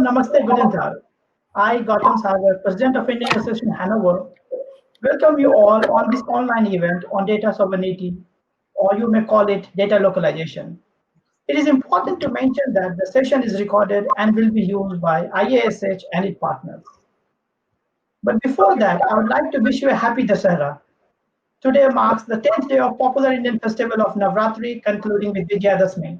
Namaste, Guten Tag. I, Gautam Sagar, President of Indian Association Hanover, welcome you all on this online event on data sovereignty, or you may call it data localization. It is important to mention that the session is recorded and will be used by IASH and its partners. But before that, I would like to wish you a happy Dasara. Today marks the 10th day of popular Indian festival of Navratri, concluding with Vijayadashmi.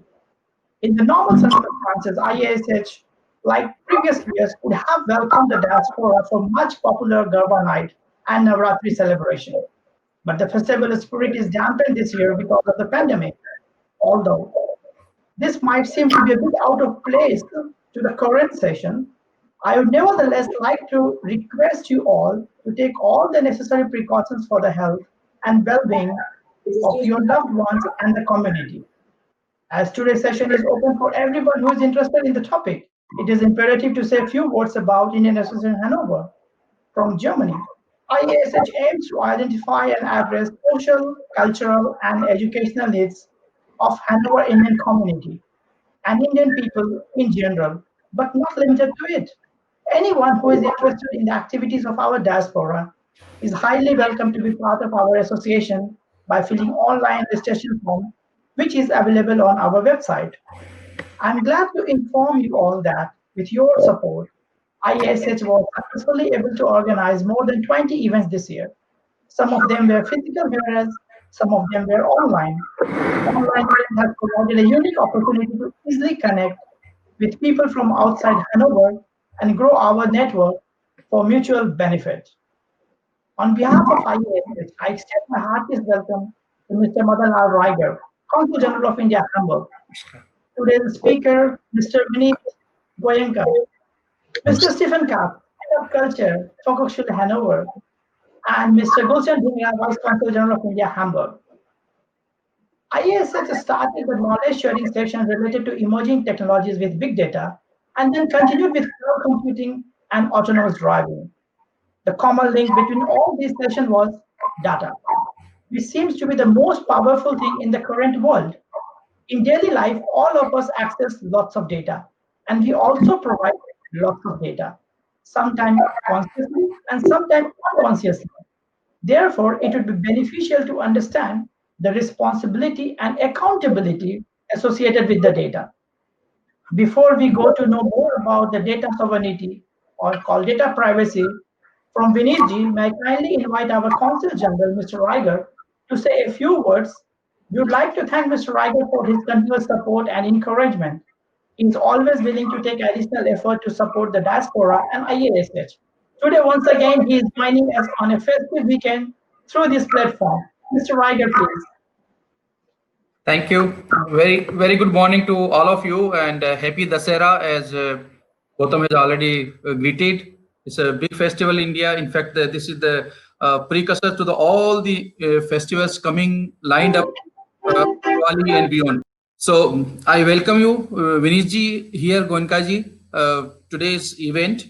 In the normal circumstances, IASH, like previous years, would have welcomed the diaspora for much popular Garba night and Navratri celebration. But the festival spirit is dampened this year because of the pandemic. Although this might seem to be a bit out of place to the current session, I would nevertheless like to request you all to take all the necessary precautions for the health and well-being of your loved ones and the community. As today's session is open for everyone who is interested in the topic, it is imperative to say a few words about Indian Association Hanover from Germany. IASH aims to identify and address social, cultural, and educational needs of Hanover Indian community and Indian people in general, but not limited to it. Anyone who is interested in the activities of our diaspora is highly welcome to be part of our association by filling online registration form, which is available on our website. I'm glad to inform you all that with your support, ISH was successfully able to organize more than 20 events this year. Some of them were physical, whereas some of them were online. Online events have provided a unique opportunity to easily connect with people from outside Hanover and grow our network for mutual benefit. On behalf of IASH, I extend my heartiest welcome to Mr. Madan Lal Raigar, Consul General of India, Hamburg. Today's speaker, Mr. Vineet Goenka, Mr. Stephen Kapp, Head of Culture, Volkshochschule Hanover, and Mr. Gulshan Bhunia, Vice Consul General of India, Hamburg. IASH started the knowledge sharing session related to emerging technologies with big data and then continued with cloud computing and autonomous driving. The common link between all these sessions was data, which seems to be the most powerful thing in the current world. In daily life, all of us access lots of data, and we also provide lots of data, sometimes consciously and sometimes unconsciously. Therefore, it would be beneficial to understand the responsibility and accountability associated with the data. Before we go to know more about the data sovereignty or called data privacy from Vineetji, may I kindly invite our Consul General, Mr. Raigar, to say a few words. We would like to thank Mr. Raigar for his continuous support and encouragement. He is always willing to take additional effort to support the diaspora and IASH. Today, once again, he is joining us on a festive weekend through this platform. Mr. Raigar, please. Thank you. Very good morning to all of you, and happy Dasera, as Gautam has already greeted. It's a big festival in India. In fact, this is the precursor to all the festivals coming lined up, Diwali and beyond. So I welcome you, Vinishji here, Goenkaji, today's event.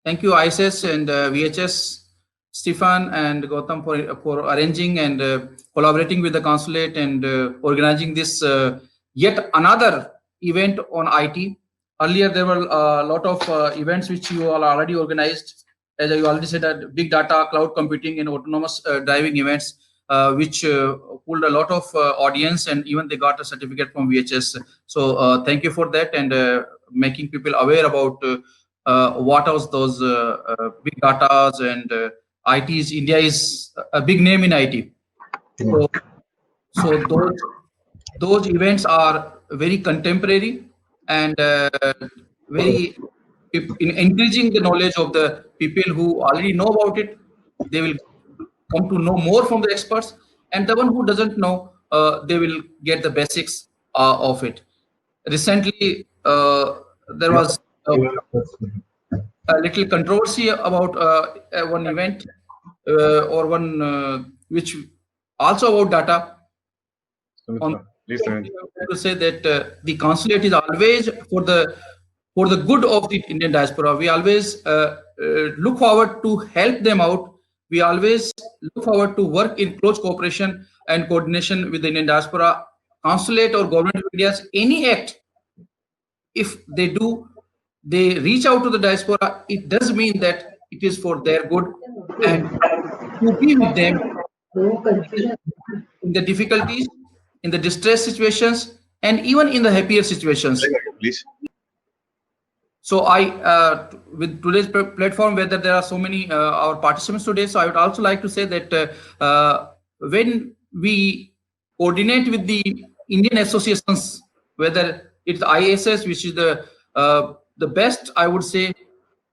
Thank you, ISS and VHS, Stefan and Gautam for arranging and collaborating with the consulate and organizing this yet another event on IT. Earlier, there were a lot of events which you all already organized. As I already said, big data, cloud computing, and autonomous driving events, which pulled a lot of audience, and even they got a certificate from VHS. So thank you for that, and making people aware about what are those big datas and ITs. India is a big name in IT. So those events are very contemporary and very in increasing the knowledge of the people who already know about it. They will come to know more from the experts, and the one who doesn't know, they will get the basics of it. Recently, there was a little controversy about one event or one which also about data. To say that the consulate is always for the good of the Indian diaspora. We always look forward to help them out. We always look forward to work in close cooperation and coordination with the Indian diaspora. Consulate or government of India's any act, if they do they reach out to the diaspora, it does mean that it is for their good and to be with them in the difficulties, in the distress situations, and even in the happier situations. Please. So with today's platform, whether there are so many our participants today, so I would also like to say that when we coordinate with the Indian associations, whether it's ISS, which is the best, I would say,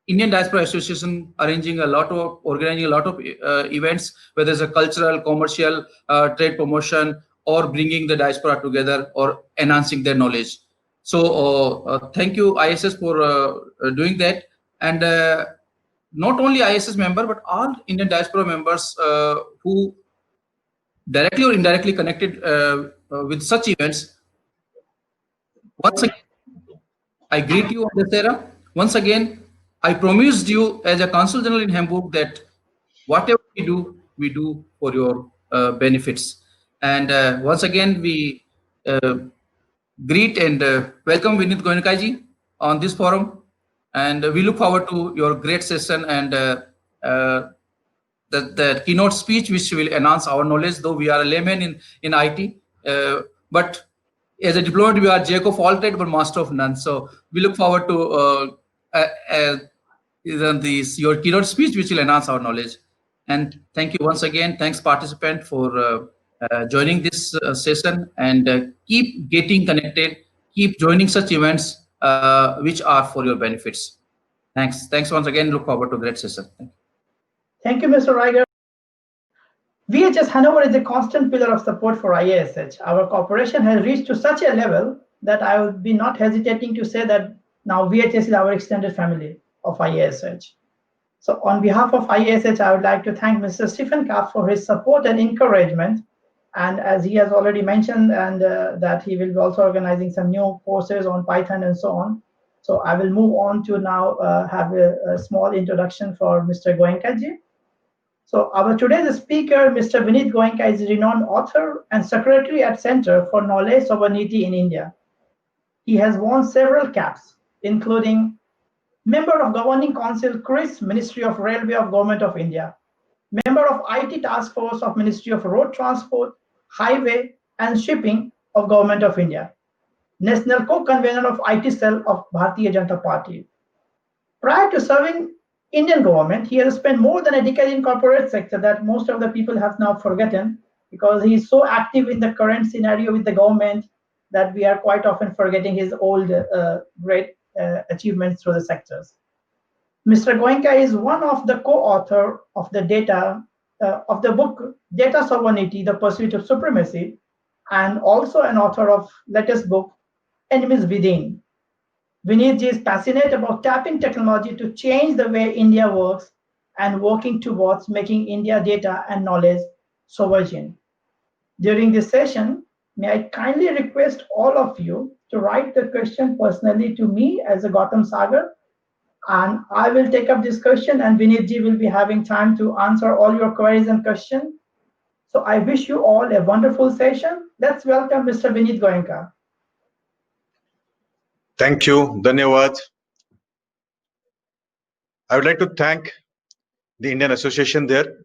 Indian Diaspora Association, organizing a lot of events, whether it's a cultural, commercial, trade promotion, or bringing the diaspora together or enhancing their knowledge. So thank you, ISS, for doing that. And not only ISS member, but all Indian diaspora members who directly or indirectly connected with such events. Once again, I greet you on this era. Once again, I promised you as a Consul General in Hamburg that whatever we do for your benefits. And once again, we greet and welcome Vinit Goenkaji on this forum. And we look forward to your great session and the keynote speech, which will enhance our knowledge, though we are a layman in IT. But as a diplomat, we are Jack of all trades, but master of none. So we look forward to your keynote speech, which will enhance our knowledge. And thank you once again. Thanks, participant, for joining this session, and keep getting connected. Keep joining such events, which are for your benefits. Thanks. Thanks once again. Look forward to a great session. Thank you, Mr. Riger. VHS Hanover is a constant pillar of support for IASH. Our cooperation has reached to such a level that I would be not hesitating to say that now VHS is our extended family of IASH. So on behalf of IASH, I would like to thank Mr. Stephen Kapp for his support and encouragement. And as he has already mentioned, and that he will be also organizing some new courses on Python and so on. So I will move on to now have a small introduction for Mr. Goenkaji. So our today's speaker, Mr. Vinit Goenka, is a renowned author and secretary at Center for Knowledge Sovereignty in India. He has won several caps, including Member of Governing Council, CRIS, Ministry of Railway of Government of India, Member of IT Task Force of Ministry of Road Transport, Highway and Shipping of Government of India, National Co-Convener of IT Cell of Bharatiya Janata Party. Prior to serving Indian government, he has spent more than a decade in corporate sector that most of the people have now forgotten, because he is so active in the current scenario with the government that we are quite often forgetting his old great achievements through the sectors. Mr. Goenka is one of the co-author of the book Data Sovereignty, The Pursuit of Supremacy, and also an author of latest book Enemies Within. Vinitji is passionate about tapping technology to change the way India works and working towards making India data and knowledge sovereign. During this session, may I kindly request all of you to write the question personally to me as a Gautam Sagar, and I will take up this question, and Vinitji will be having time to answer all your queries and questions. So I wish you all a wonderful session. Let's welcome Mr. Vinit Goenka. Thank you. Dhanyawad. I would like to thank the Indian Association there,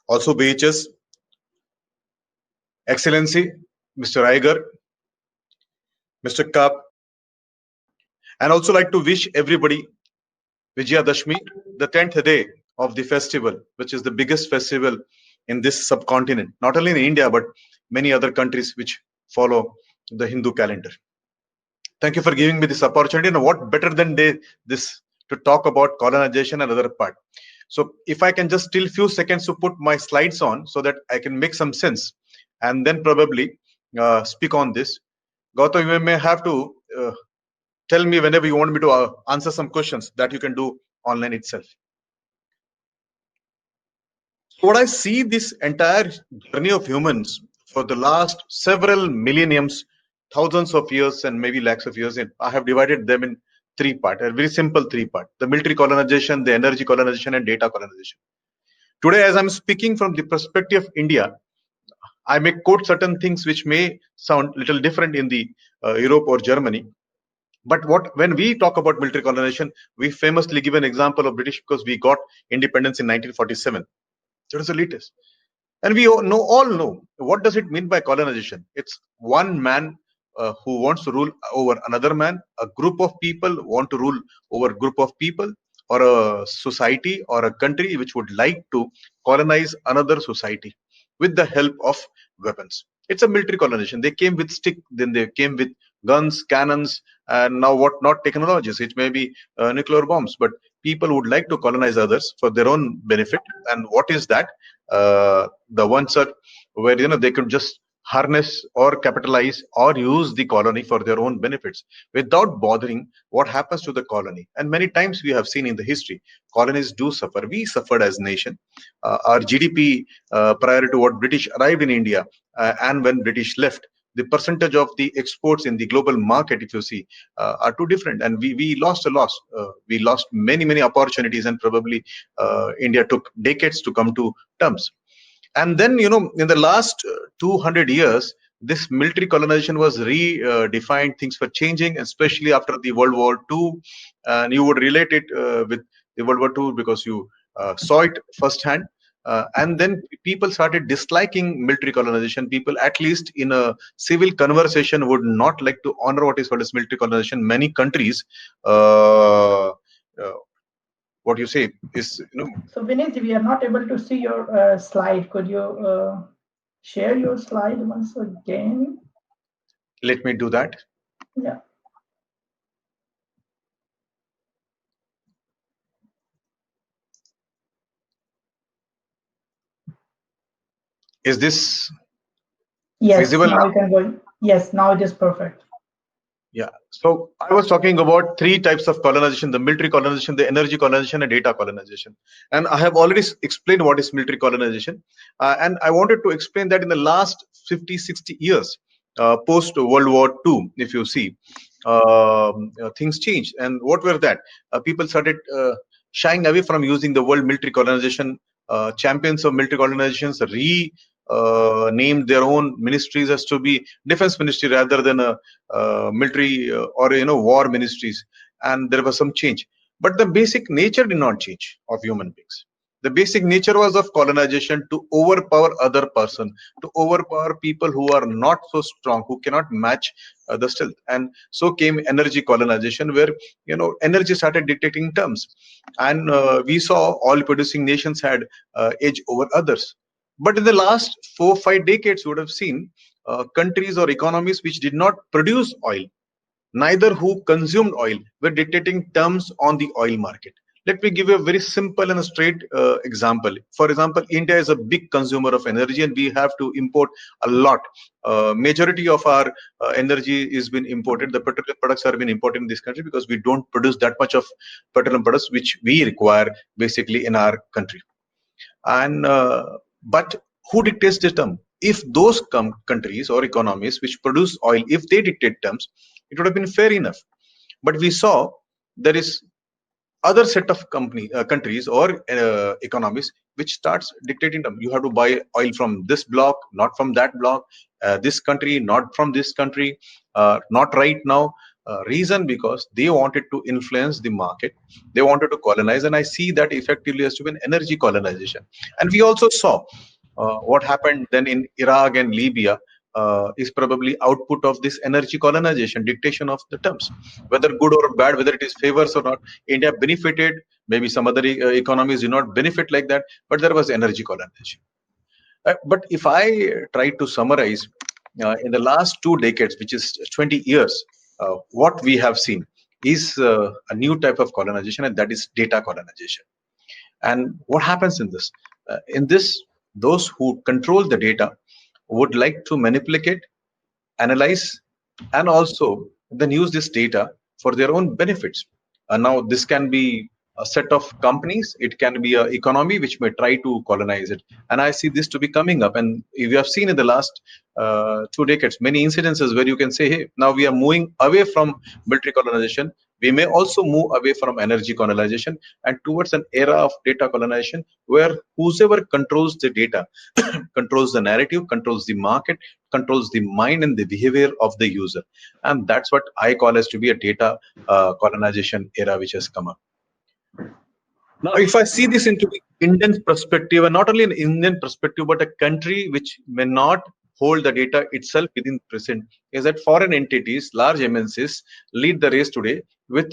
also BHS, Excellency, Mr. Iyer, Mr. Kapp, and also like to wish everybody Vijayadashmi, the 10th day of the festival, which is the biggest festival in this subcontinent, not only in India, but many other countries which follow the Hindu calendar. Thank you for giving me this opportunity. And what better than this to talk about colonization and other part. So if I can just steal a few seconds to put my slides on so that I can make some sense and then probably speak on this. Gautam, you may have to tell me whenever you want me to answer some questions that you can do online itself. So what I see this entire journey of humans for the last several millenniums, thousands of years and maybe lakhs of years in, I have divided them in three parts, a very simple three part: the military colonization, the energy colonization, and data colonization. Today, as I'm speaking from the perspective of India, I may quote certain things which may sound little different in the Europe or Germany, But when we talk about military colonization, we famously give an example of British because we got independence in 1947. That is the latest. And we all know what does it mean by colonization. It's one man who wants to rule over another man. A group of people want to rule over a group of people, or a society or a country which would like to colonize another society with the help of weapons. It's a military colonization. They came with stick, then they came with guns, cannons, and now what not technologies. It may be nuclear bombs, but people would like to colonize others for their own benefit. And what is that? The ones are where they could just harness or capitalize or use the colony for their own benefits without bothering what happens to the colony. And many times we have seen in the history, colonies do suffer. We suffered as nation. Our GDP prior to what British arrived in India and when British left, the percentage of the exports in the global market, if you see, are too different, and we lost a loss. We lost many opportunities, and probably India took decades to come to terms. And then, in the last 200 years, this military colonization was redefined. Things were changing, especially after the World War II. And you would relate it with the World War II because you saw it firsthand. And then people started disliking military colonization. People, at least in a civil conversation, would not like to honor what is called as military colonization. Many countries, what you say is, So Vinit, we are not able to see your slide. Could you share your slide once again? let me do that. Yeah. Is this Yes, visible now now? you can go. Yes, now it is perfect. Yeah. So I was talking about three types of colonization: the military colonization, the energy colonization, and data colonization. And I have already explained what is military colonization. And I wanted to explain that in the last 50, 60 years, post World War II, if you see, things changed. And what were that? People started shying away from using the word military colonization. Champions of military colonizations named their own ministries as to be defense ministry rather than a military or war ministries, and there was some change, but the basic nature did not change of human beings. The basic nature was of colonization to overpower other person, to overpower people who are not so strong, who cannot match the strength. And so came energy colonization, where energy started dictating terms, and we saw oil producing nations had edge over others. But in the last 4-5 decades, you would have seen countries or economies which did not produce oil, neither who consumed oil, were dictating terms on the oil market. Let me give you a very simple and a straight example. For example, India is a big consumer of energy, and we have to import a lot. Majority of our energy is been imported. The petroleum products are being imported in this country because we don't produce that much of petroleum products which we require basically in our country. And but who dictates the term? If those countries or economies which produce oil, if they dictate terms, it would have been fair enough. But we saw there is other set of countries or economies which starts dictating them. You have to buy oil from this block, not from that block. This country, not from this country. Not right now. Reason because they wanted to influence the market, they wanted to colonize, and I see that effectively as to be an energy colonization. And we also saw what happened then in Iraq and Libya is probably output of this energy colonization, dictation of the terms, whether good or bad, whether it is favors or not. India benefited, maybe some other economies do not benefit like that, but there was energy colonization. But if I try to summarize, in the last 2 decades, which is 20 years, what we have seen is a new type of colonization, and that is data colonization. And what happens in this? In this, those who control the data would like to manipulate, analyze, and also then use this data for their own benefits. And now this can be a set of companies, it can be an economy which may try to colonize it. And I see this to be coming up. And we have seen in the last 2 decades many incidences where you can say, hey, now we are moving away from military colonization We may also move away from energy colonization and towards an era of data colonization where whosoever controls the data controls the narrative, controls the market, controls the mind and the behavior of the user. And that's what I call as to be a data colonization era which has come up. Now, if I see this into the Indian perspective, and not only an Indian perspective, but a country which may not hold the data itself within present, is that foreign entities, large MNCs, lead the race today with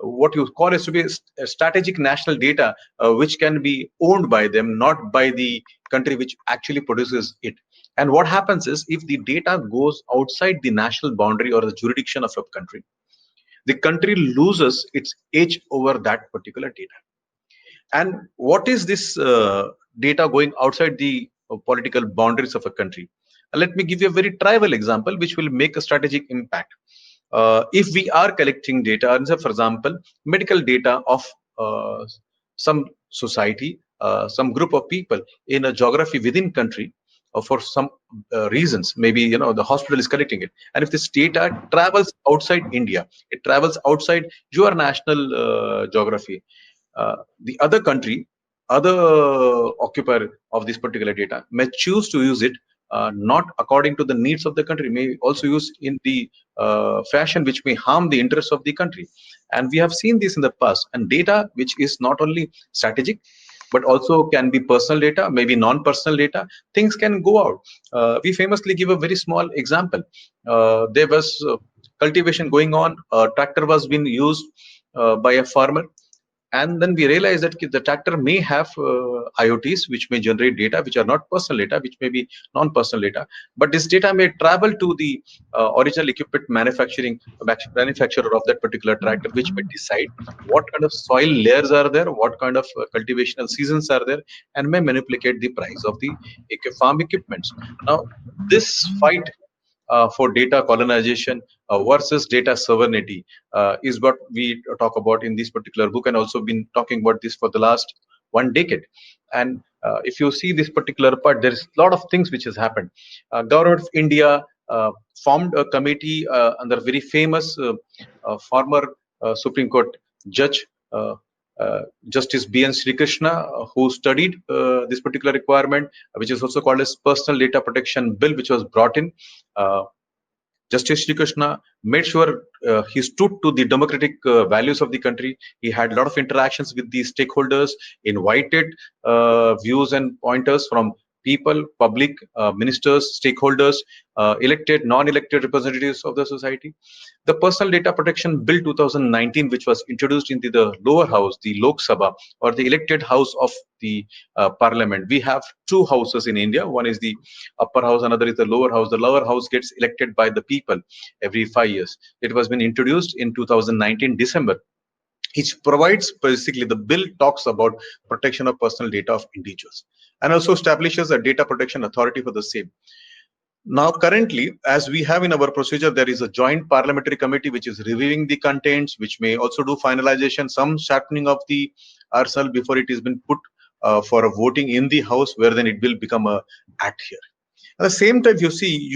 what you call as to be a strategic national data, which can be owned by them, not by the country which actually produces it. And what happens is, if the data goes outside the national boundary or the jurisdiction of a country, the country loses its edge over that particular data. And what is this data going outside the political boundaries of a country? Let me give you a very trivial example which will make a strategic impact. If we are collecting data, and say, for example, medical data of some society, some group of people in a geography within country, for some reasons, maybe the hospital is collecting it, and if this data travels outside India, it travels outside your national geography, the other country, other occupier of this particular data may choose to use it not according to the needs of the country, may also use in the fashion which may harm the interests of the country. And we have seen this in the past. And data which is not only strategic but also can be personal data, maybe non-personal data, things can go out. We famously give a very small example. There was cultivation going on, a tractor was being used by a farmer, and then we realize that the tractor may have IoTs which may generate data which are not personal data, which may be non-personal data, but this data may travel to the original equipment manufacturer of that particular tractor, which may decide what kind of soil layers are there, what kind of cultivational seasons are there, and may manipulate the price of the farm equipments. Now, this fight for data colonization versus data sovereignty is what we talk about in this particular book, and also been talking about this for the last 1 decade. And if you see this particular part, there is a lot of things which has happened. Government of India formed a committee under very famous former Supreme Court judge, uh, Justice B.N. Sri Krishna, who studied this particular requirement, which is also called as Personal Data Protection Bill, which was brought in. Justice Sri Krishna made sure he stood to the democratic values of the country. He had a lot of interactions with the stakeholders, invited views and pointers from people, public, ministers, stakeholders, elected, non-elected representatives of the society. The Personal Data Protection Bill 2019, which was introduced into the lower house, the Lok Sabha, or the elected house of the parliament. We have two houses in India. One is the upper house, another is the lower house. The lower house gets elected by the people every 5 years. It was been introduced in 2019 December. It provides, basically the bill talks about protection of personal data of individuals and also establishes a data protection authority for the same. Now, currently, as we have in our procedure, there is a joint parliamentary committee which is reviewing the contents, which may also do finalization, some sharpening of the RSL before it has been put for a voting in the House, where then it will become a act here. At the same time, you see,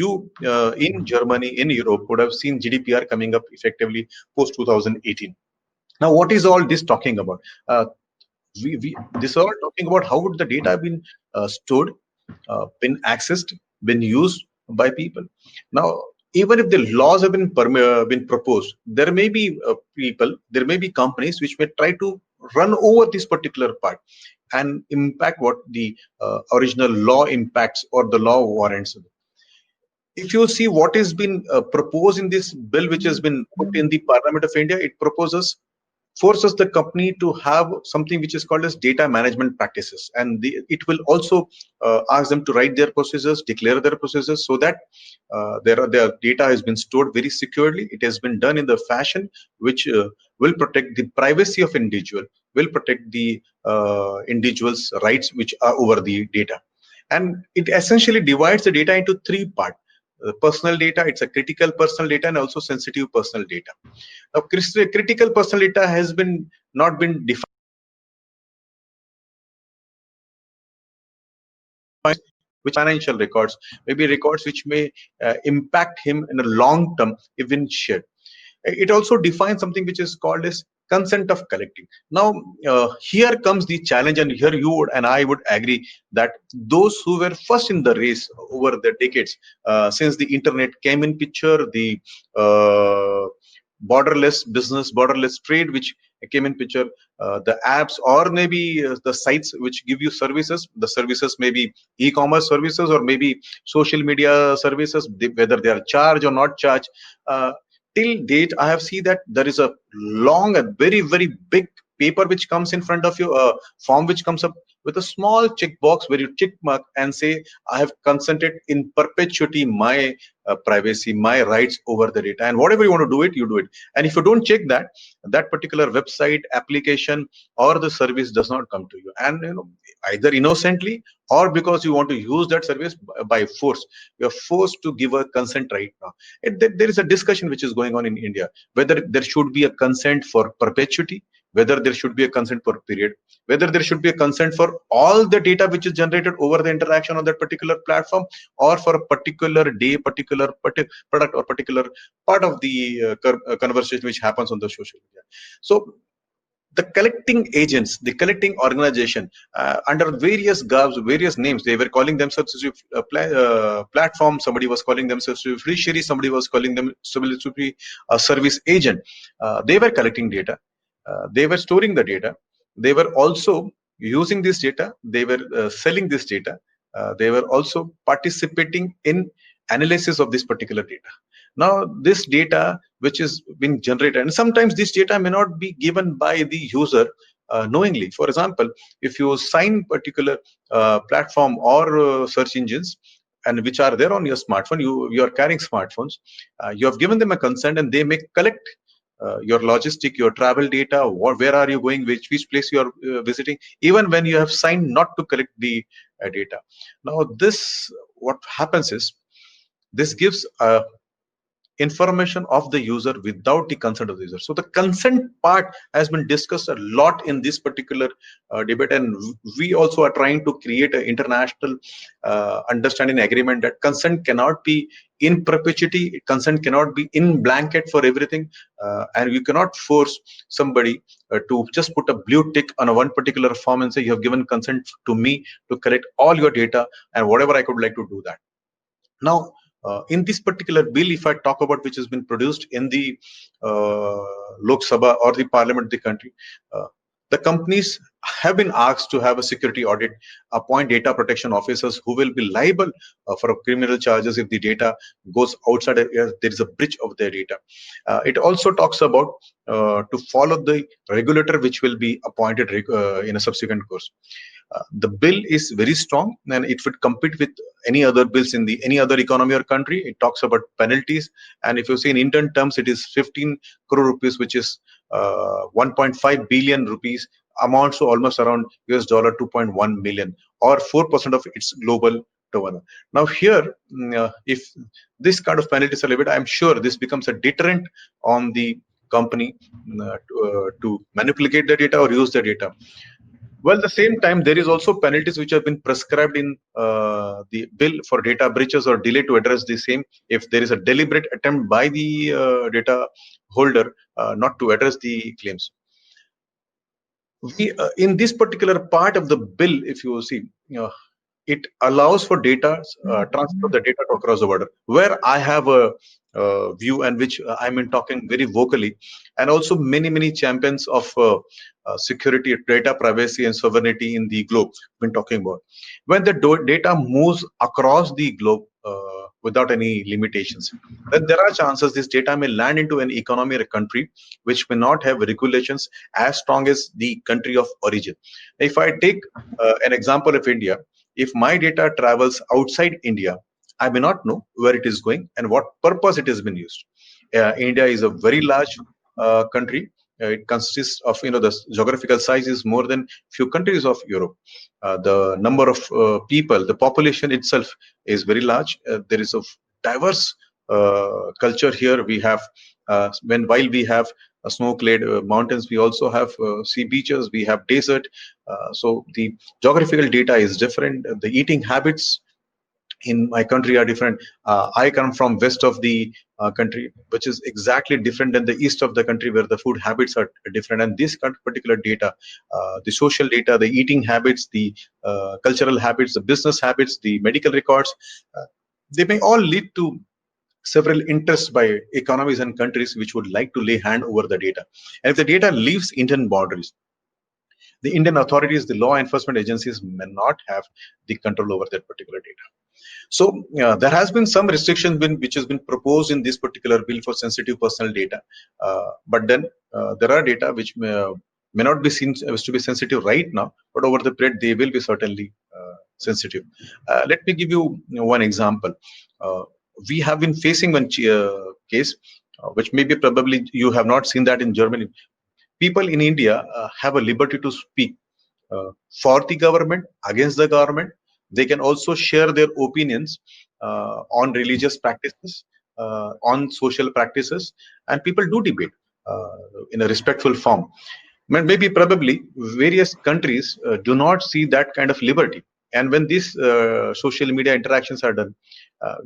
in Germany, in Europe, would have seen GDPR coming up effectively post 2018. Now, what is all this talking about? This all talking about how would the data been stored, been accessed, been used by people. Now, even if the laws have been proposed, there may be people, there may be companies which may try to run over this particular part and impact what the original law impacts or the law warrants. If you see what has been proposed in this bill, which has been put in the Parliament of India, it forces the company to have something which is called as data management practices, and it will also ask them to write their processes, declare their processes, so that their data has been stored very securely. It has been done in the fashion which will protect the privacy of individual, will protect the individual's rights which are over the data. And it essentially divides the data into three parts. Personal data, it's a critical personal data, and also sensitive personal data. Now, critical personal data has not been defined, which financial records, maybe records which may impact him in a long term, even shared. It also defines something which is called as consent of collecting. Now, here comes the challenge, and here you would and I would agree that those who were first in the race over the decades, since the internet came in picture, the borderless business, borderless trade, which came in picture, the apps or maybe the sites which give you services. The services may be e-commerce services or maybe social media services, whether they are charged or not charged. Till date, I have seen that there is a long and very, very big paper which comes in front of you, a form which comes up with a small checkbox where you tick mark and say, I have consented in perpetuity my privacy, my rights over the data, and whatever you want to do it, you do it. And if you don't check that, that particular website, application, or the service does not come to you. And either innocently or because you want to use that service by force, you are forced to give a consent right now. There is a discussion which is going on in India whether there should be a consent for perpetuity, whether there should be a consent for period, whether there should be a consent for all the data which is generated over the interaction on that particular platform, or for a particular day, particular product, or particular part of the conversation which happens on the social media. So the collecting agents, the collecting organization, under various garbs, various names, they were calling themselves platform. Somebody was calling themselves fiduciary. Somebody was calling themselves to be a service agent. They were collecting data. They were storing the data. They were also using this data. They were selling this data. They were also participating in analysis of this particular data. Now, this data which is being generated, and sometimes this data may not be given by the user knowingly. For example, if you sign particular platform or search engines, and which are there on your smartphone, you are carrying smartphones, you have given them a consent, and they may collect your logistic, your travel data, where are you going, which place you are visiting, even when you have signed not to collect the data. Now, this, what happens is, this gives information of the user without the consent of the user. So the consent part has been discussed a lot in this particular debate, and we also are trying to create an international understanding agreement that consent cannot be in perpetuity, consent cannot be in blanket for everything, and you cannot force somebody to just put a blue tick on a one particular form and say, you have given consent to me to collect all your data and whatever I could like to do that. Now, in this particular bill, if I talk about which has been produced in the Lok Sabha or the Parliament of the country, the companies have been asked to have a security audit, appoint data protection officers who will be liable for criminal charges if the data goes outside, there is a breach of their data. It also talks about to follow the regulator which will be appointed in a subsequent course. The bill is very strong, and it would compete with any other bills in any other economy or country. It talks about penalties, and if you see in Indian terms, it is 15 crore rupees, which is 1.5 billion rupees, amounts to almost around US dollar 2.1 million, or 4% of its global turnover. Now here, if this kind of penalties are levied, I'm sure this becomes a deterrent on the company to manipulate the data or use the data. Well, at the same time, there is also penalties which have been prescribed in the bill for data breaches or delay to address the same. If there is a deliberate attempt by the data holder not to address the claims. We, in this particular part of the bill, if you see, it allows for data transfer the data across the border, where I have a view and which I'm in talking very vocally, and also many champions of security, data privacy, and sovereignty in the globe been talking about. When the data moves across the globe without any limitations, then there are chances this data may land into an economy or a country which may not have regulations as strong as the country of origin. If I take an example of India, if my data travels outside India, I may not know where it is going and what purpose it has been used. India is a very large country. It consists of, the geographical size is more than few countries of Europe. The number of people, the population itself is very large. There is a diverse culture here. We have, while we have snow-clad mountains, we also have sea beaches, we have desert. So the geographical data is different. The eating habits in my country are different. I come from west of the country, which is exactly different than the east of the country, where the food habits are different. And this particular data, the social data, the eating habits, the cultural habits, the business habits, the medical records, they may all lead to several interests by economies and countries which would like to lay hand over the data. And if the data leaves Indian boundaries, the Indian authorities, the law enforcement agencies may not have the control over that particular data. So there has been some restriction which has been proposed in this particular bill for sensitive personal data, but then there are data which may not be seen as to be sensitive right now, but over the period they will be certainly sensitive. Let me give you, one example. We have been facing one case, which maybe probably you have not seen that in Germany. People in India have a liberty to speak for the government, against the government. They can also share their opinions on religious practices, on social practices, and people do debate in a respectful form. Maybe probably various countries do not see that kind of liberty. And when these social media interactions are done,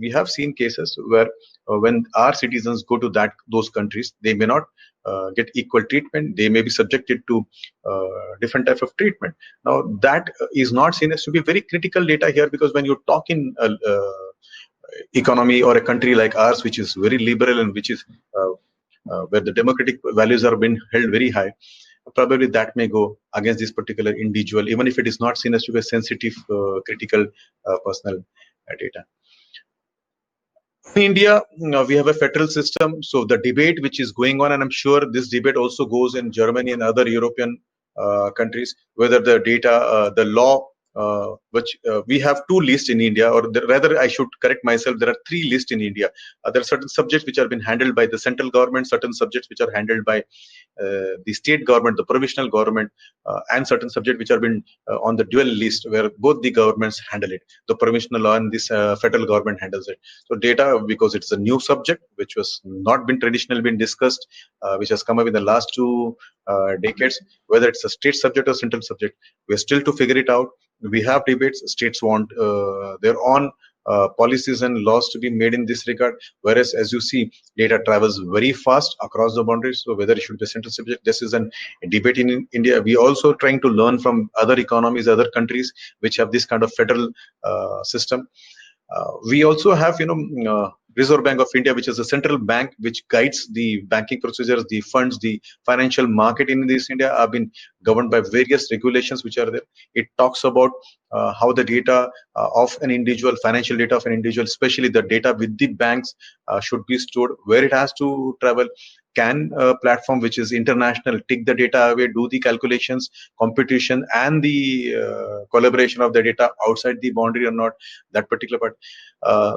we have seen cases where when our citizens go to those countries, they may not get equal treatment. They may be subjected to different type of treatment. Now that is not seen as to be very critical data here, because when you talk in economy or a country like ours, which is very liberal and which is where the democratic values are being held very high, probably that may go against this particular individual, even if it is not seen as to be a sensitive, critical personal data. In India, we have a federal system, so the debate which is going on, and I'm sure this debate also goes in Germany and other European countries, whether the data, the law, which we have two lists in India, or rather I should correct myself, there are three lists in India. There are certain subjects which have been handled by the central government, certain subjects which are handled by the state government, the provisional government, and certain subjects which have been on the dual list, where both the governments handle it. The provisional law and this federal government handles it. So data, because it's a new subject which was not been traditionally been discussed, which has come up in the last two decades, whether it's a state subject or central subject, we're still to figure it out. We have debates. States want their own policies and laws to be made in this regard, whereas as you see, data travels very fast across the boundaries. So whether it should be a central subject, this is a debate in India. We also trying to learn from other economies, other countries which have this kind of federal system. We also have, Reserve Bank of India, which is a central bank which guides the banking procedures, the funds, the financial market in this India have been governed by various regulations which are there. It talks about how the data of an individual, financial data of an individual, especially the data with the banks, should be stored, where it has to travel. Can a platform which is international take the data away, do the calculations, computation, and the collaboration of the data outside the boundary or not? That particular part.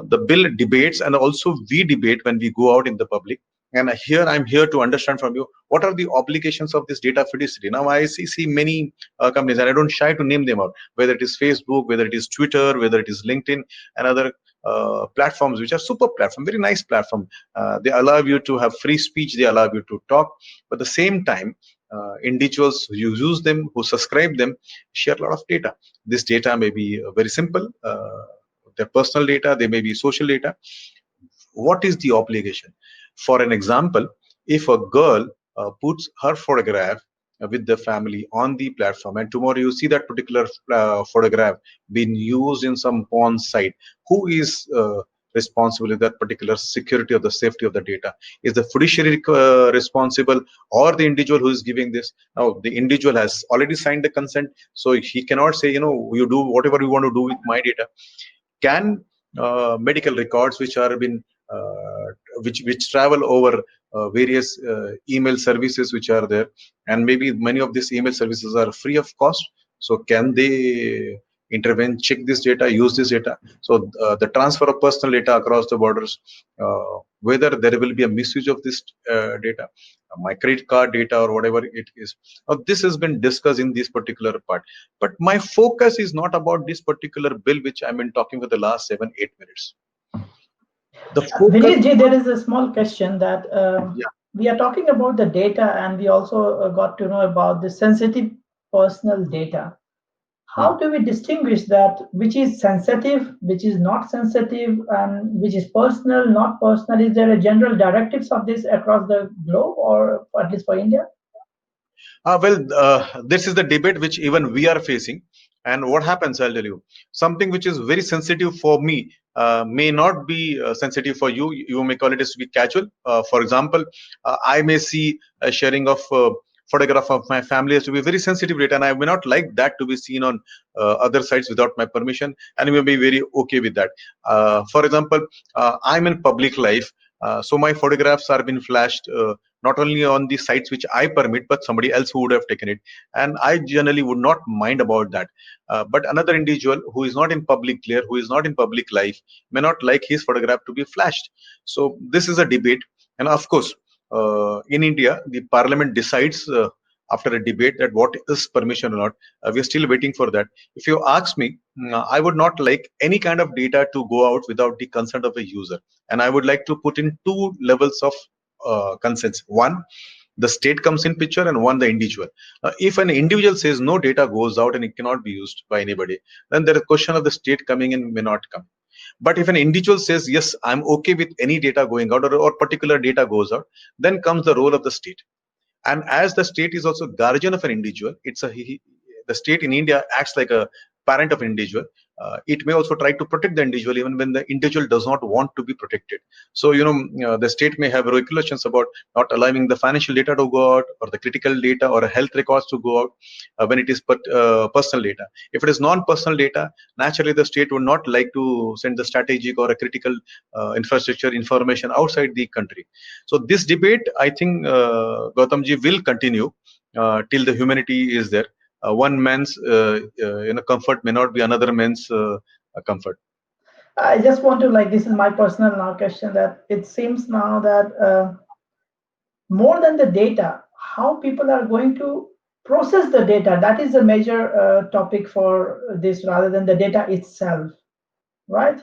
The bill debates, and also we debate when we go out in the public. And here I'm here to understand from you, what are the obligations of this data fiduciary? Now I see many companies, and I don't shy to name them out, whether it is Facebook, whether it is Twitter, whether it is LinkedIn, and other platforms which are super platform, very nice platform. They allow you to have free speech, they allow you to talk, but at the same time, individuals who use them, who subscribe them, share a lot of data. This data may be very simple, their personal data, they may be social data. What is the obligation? For an example, if a girl puts her photograph with the family on the platform, and tomorrow you see that particular photograph being used in some porn site, who is responsible with that particular security of the safety of the data? Is the fiduciary responsible, or the individual who is giving this? Now the individual has already signed the consent, so he cannot say, you do whatever you want to do with my data. Can medical records which are been which travel over various email services which are there, and maybe many of these email services are free of cost, so can they intervene, check this data, use this data? So the transfer of personal data across the borders, whether there will be a misuse of this data, my credit card data or whatever it is. Now this has been discussed in this particular part, but my focus is not about this particular bill which I've been talking for the last 7-8 minutes. The focus. Vineet ji, there is a small question that Yeah. we are talking about the data, and we also got to know about the sensitive personal data. How do we distinguish that which is sensitive, which is not sensitive, and which is personal, not personal? Is there a general directives of this across the globe, or at least for India? This is the debate which even we are facing. And what happens, I'll tell you. Something which is very sensitive for me may not be sensitive for you. You may call it as to be casual. For example, I may see a sharing of photograph of my family as to be very sensitive data, and I may not like that to be seen on other sites without my permission, and we may be very okay with that. For example, I'm in public life, so my photographs are being flashed. Not only on the sites which I permit, but somebody else who would have taken it. And I generally would not mind about that. But another individual who is not in public clear, who is not in public life, may not like his photograph to be flashed. So this is a debate. And of course, in India, the parliament decides after a debate that what is permission or not. We are still waiting for that. If you ask me, I would not like any kind of data to go out without the consent of a user. And I would like to put in two levels of consents. One, the state comes in picture, and one, the individual. If an individual says no data goes out and it cannot be used by anybody, then there is a question of the state coming in may not come. But if an individual says yes, I'm okay with any data going out, or particular data goes out, then comes the role of the state. And as the state is also guardian of an individual, the state in India acts like a parent of an individual. It may also try to protect the individual even when the individual does not want to be protected. So the state may have regulations about not allowing the financial data to go out, or the critical data or health records to go out when it is personal data. If it is non-personal data, naturally the state would not like to send the strategic or a critical infrastructure information outside the country. So this debate, I think, Gautamji, will continue till the humanity is there. One man's comfort may not be another man's comfort. I just want to like this is my personal now question that it seems now that more than the data, how people are going to process the data, that is a major topic for this rather than the data itself, right?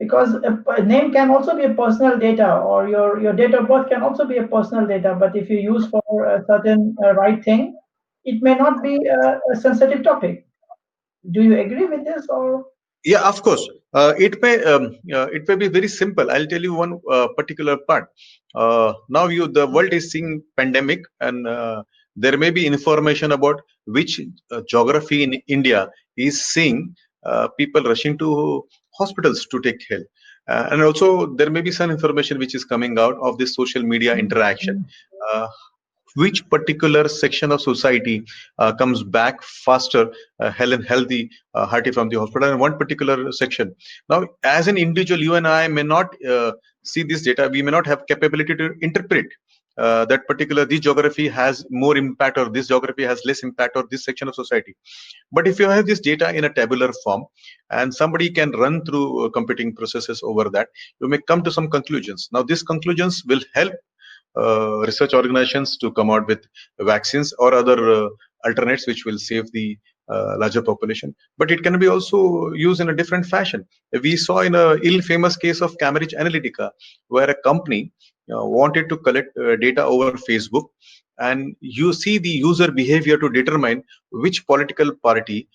Because a name can also be a personal data, or your date of birth can also be a personal data, but if you use for a certain right thing, it may not be a sensitive topic. Do you agree with this, or? Yeah, of course. It may be very simple. I'll tell you one particular part. Now the world is seeing pandemic, and there may be information about which geography in India is seeing people rushing to hospitals to take help. And also there may be some information which is coming out of this social media interaction. Uh, which particular section of society comes back faster, healthy, hearty from the hospital, and one particular section. Now, as an individual, you and I may not see this data. We may not have capability to interpret that particular, this geography has more impact, or this geography has less impact, or this section of society. But if you have this data in a tabular form, and somebody can run through computing processes over that, you may come to some conclusions. Now, these conclusions will help research organizations to come out with vaccines or other alternates which will save the larger population. But it can be also used in a different fashion. We saw in a ill-famous case of Cambridge Analytica, where a company wanted to collect data over Facebook, and you see the user behavior to determine which political party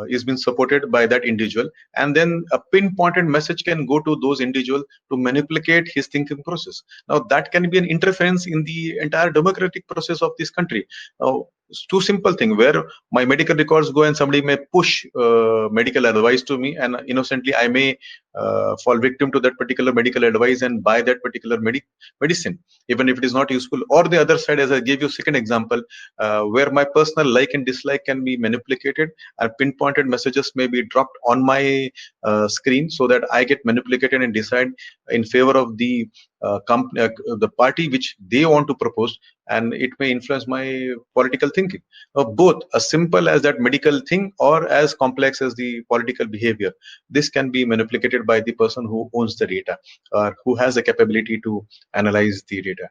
is being supported by that individual, and then a pinpointed message can go to those individuals to manipulate his thinking process. Now that can be an interference in the entire democratic process of this country. Now, it's too simple thing where my medical records go, and somebody may push medical advice to me, and innocently I may fall victim to that particular medical advice and buy that particular medicine, even if it is not useful. Or the other side, as I gave you second example, where my personal like and dislike can be manipulated, and pinpointed messages may be dropped on my screen, so that I get manipulated and decide in favor of the the party which they want to propose, and it may influence my political thinking. Both as simple as that medical thing, or as complex as the political behavior, this can be manipulated by the person who owns the data, or who has the capability to analyze the data.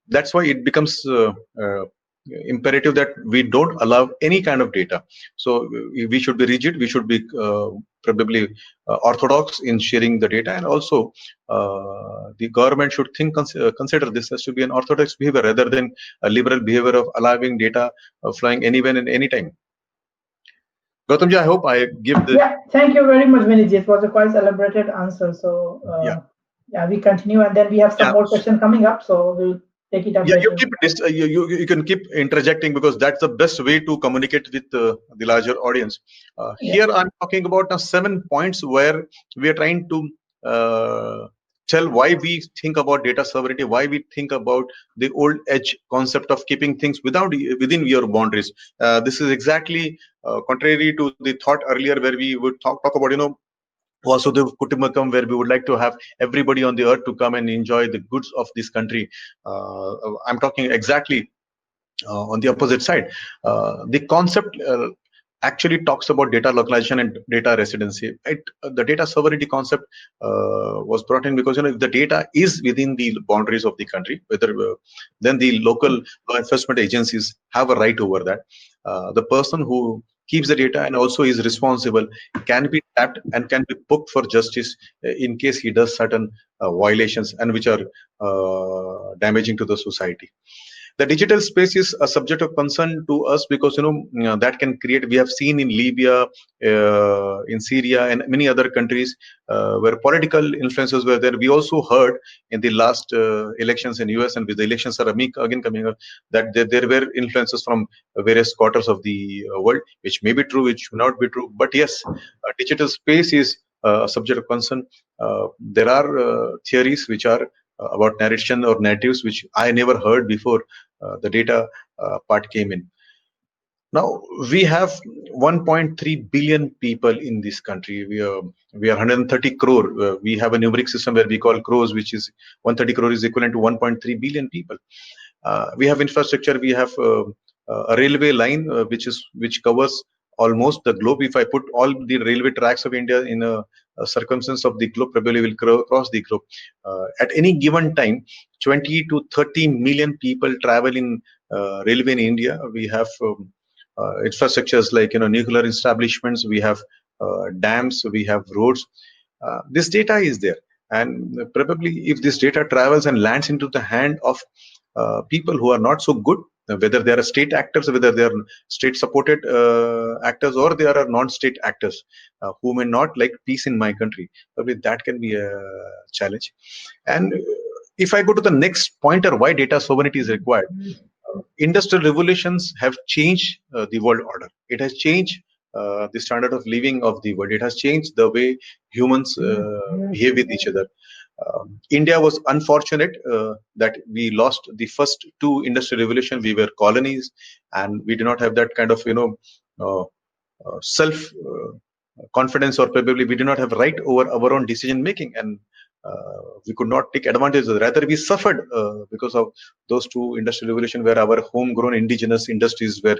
That's why it becomes imperative that we don't allow any kind of data. So we should be rigid, we should be probably orthodox in sharing the data, and also the government should consider this as to be an orthodox behavior rather than a liberal behavior of allowing data flying anywhere and anytime. Gautamji, I hope I give the Yeah, thank you very much, Viniji. It was a quite elaborated answer. So, yeah. yeah, we continue, and then we have some Yeah. more questions coming up. So we'll take it up Yeah, you later. keep you can keep interjecting because that's the best way to communicate with the larger audience. Yeah. Here I'm talking about now 7 points where we are trying to tell why we think about data sovereignty, why we think about the old edge concept of keeping things within your boundaries. This is exactly contrary to the thought earlier where we would talk about Vasudev Kutumbakam, where we would like to have everybody on the earth to come and enjoy the goods of this country. I'm talking exactly on the opposite side. The concept actually talks about data localization and data residency. The data sovereignty concept was brought in because if the data is within the boundaries of the country, whether then the local law enforcement agencies have a right over that. The person who keeps the data and also is responsible can be tapped and can be booked for justice in case he does certain violations and which are damaging to the society. The digital space is a subject of concern to us because that can create. We have seen in Libya, in Syria, and many other countries where political influences were there. We also heard in the last elections in US, and with the elections are again coming up, that there were influences from various quarters of the world, which may be true, which may not be true. But yes, digital space is a subject of concern. There are theories which are about narration or narratives which I never heard before the data part came in. Now we have 1.3 billion people in this country. We are 130 crore. We have a numeric system where we call crores, which is 130 crore is equivalent to 1.3 billion people. We have infrastructure. We have a railway line which covers almost the globe. If I put all the railway tracks of India in a circumference of the globe, probably will cross the globe. At any given time, 20 to 30 million people travel in railway in India. We have infrastructures like nuclear establishments. We have dams. We have roads. This data is there, and probably if this data travels and lands into the hand of people who are not so good, whether they are state actors, whether they are state supported actors, or they are non-state actors who may not like peace in my country, probably that can be a challenge. And if I go to the next pointer, why data sovereignty is required, industrial revolutions have changed the world order. It has changed the standard of living of the world. It has changed the way humans behave with each other. India was unfortunate that we lost the first two industrial revolution. We were colonies, and we did not have that kind of self confidence, or probably we did not have right over our own decision making, and we could not take advantage of it. Rather, we suffered because of those two industrial revolution, where our homegrown indigenous industries were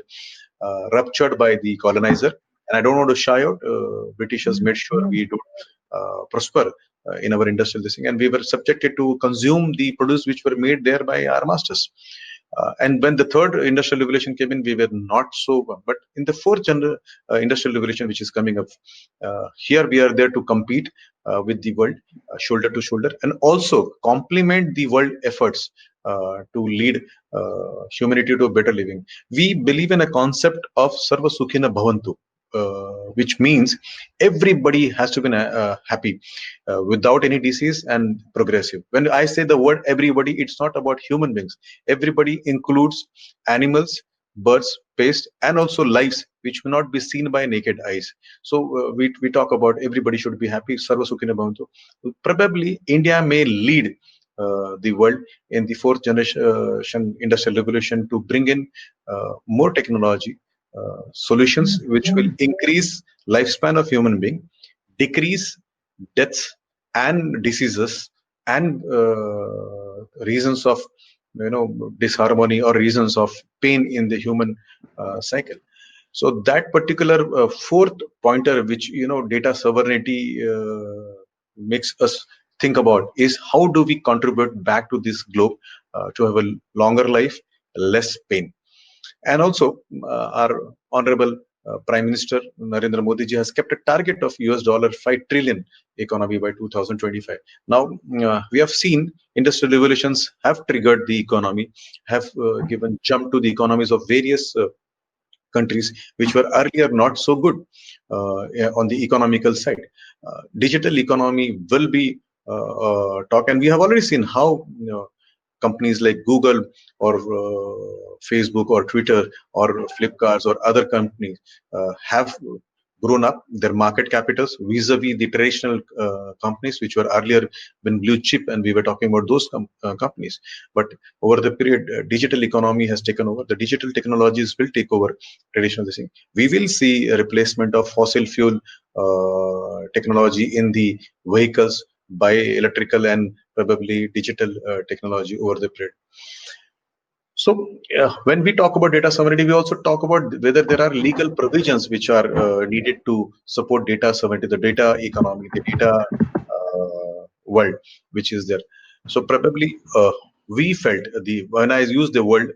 ruptured by the colonizer. And I don't want to shy out. Britishers made sure we don't prosper in our industrial thing, and we were subjected to consume the produce which were made there by our masters. And when the third industrial revolution came in, we were not so. But in the fourth industrial revolution, which is coming up, here we are there to compete with the world, shoulder to shoulder, and also complement the world efforts to lead humanity to a better living. We believe in a concept of Sarva Sukhina Bhavantu, which means everybody has to be happy without any disease and progressive. When I say the word everybody, it's not about human beings. Everybody includes animals, birds, pests, and also lives which may not be seen by naked eyes. So we talk about everybody should be happy. Sarva Sukhina Bhavantu. Probably India may lead the world in the fourth generation industrial revolution to bring in more technology solutions which will increase lifespan of human being, decrease deaths and diseases, and reasons of disharmony or reasons of pain in the human cycle. So that particular fourth pointer, which data sovereignty makes us think about, is how do we contribute back to this globe to have a longer life, less pain. And also, our honorable Prime Minister Narendra Modi ji has kept a target of $5 trillion economy by 2025. Now, we have seen industrial revolutions have triggered the economy, have given jump to the economies of various countries which were earlier not so good on the economical side. Digital economy will be talk, and we have already seen how companies like Google or Facebook or Twitter or Flipkart or other companies have grown up their market capitals vis-a-vis the traditional companies which were earlier been blue chip, and we were talking about those companies. But over the period, digital economy has taken over. The digital technologies will take over traditional thing. We will see a replacement of fossil fuel technology in the vehicles by electrical and probably digital technology over the period. So when we talk about data sovereignty, we also talk about whether there are legal provisions which are needed to support data sovereignty, the data economy, the data world, which is there. So probably we felt when I use the word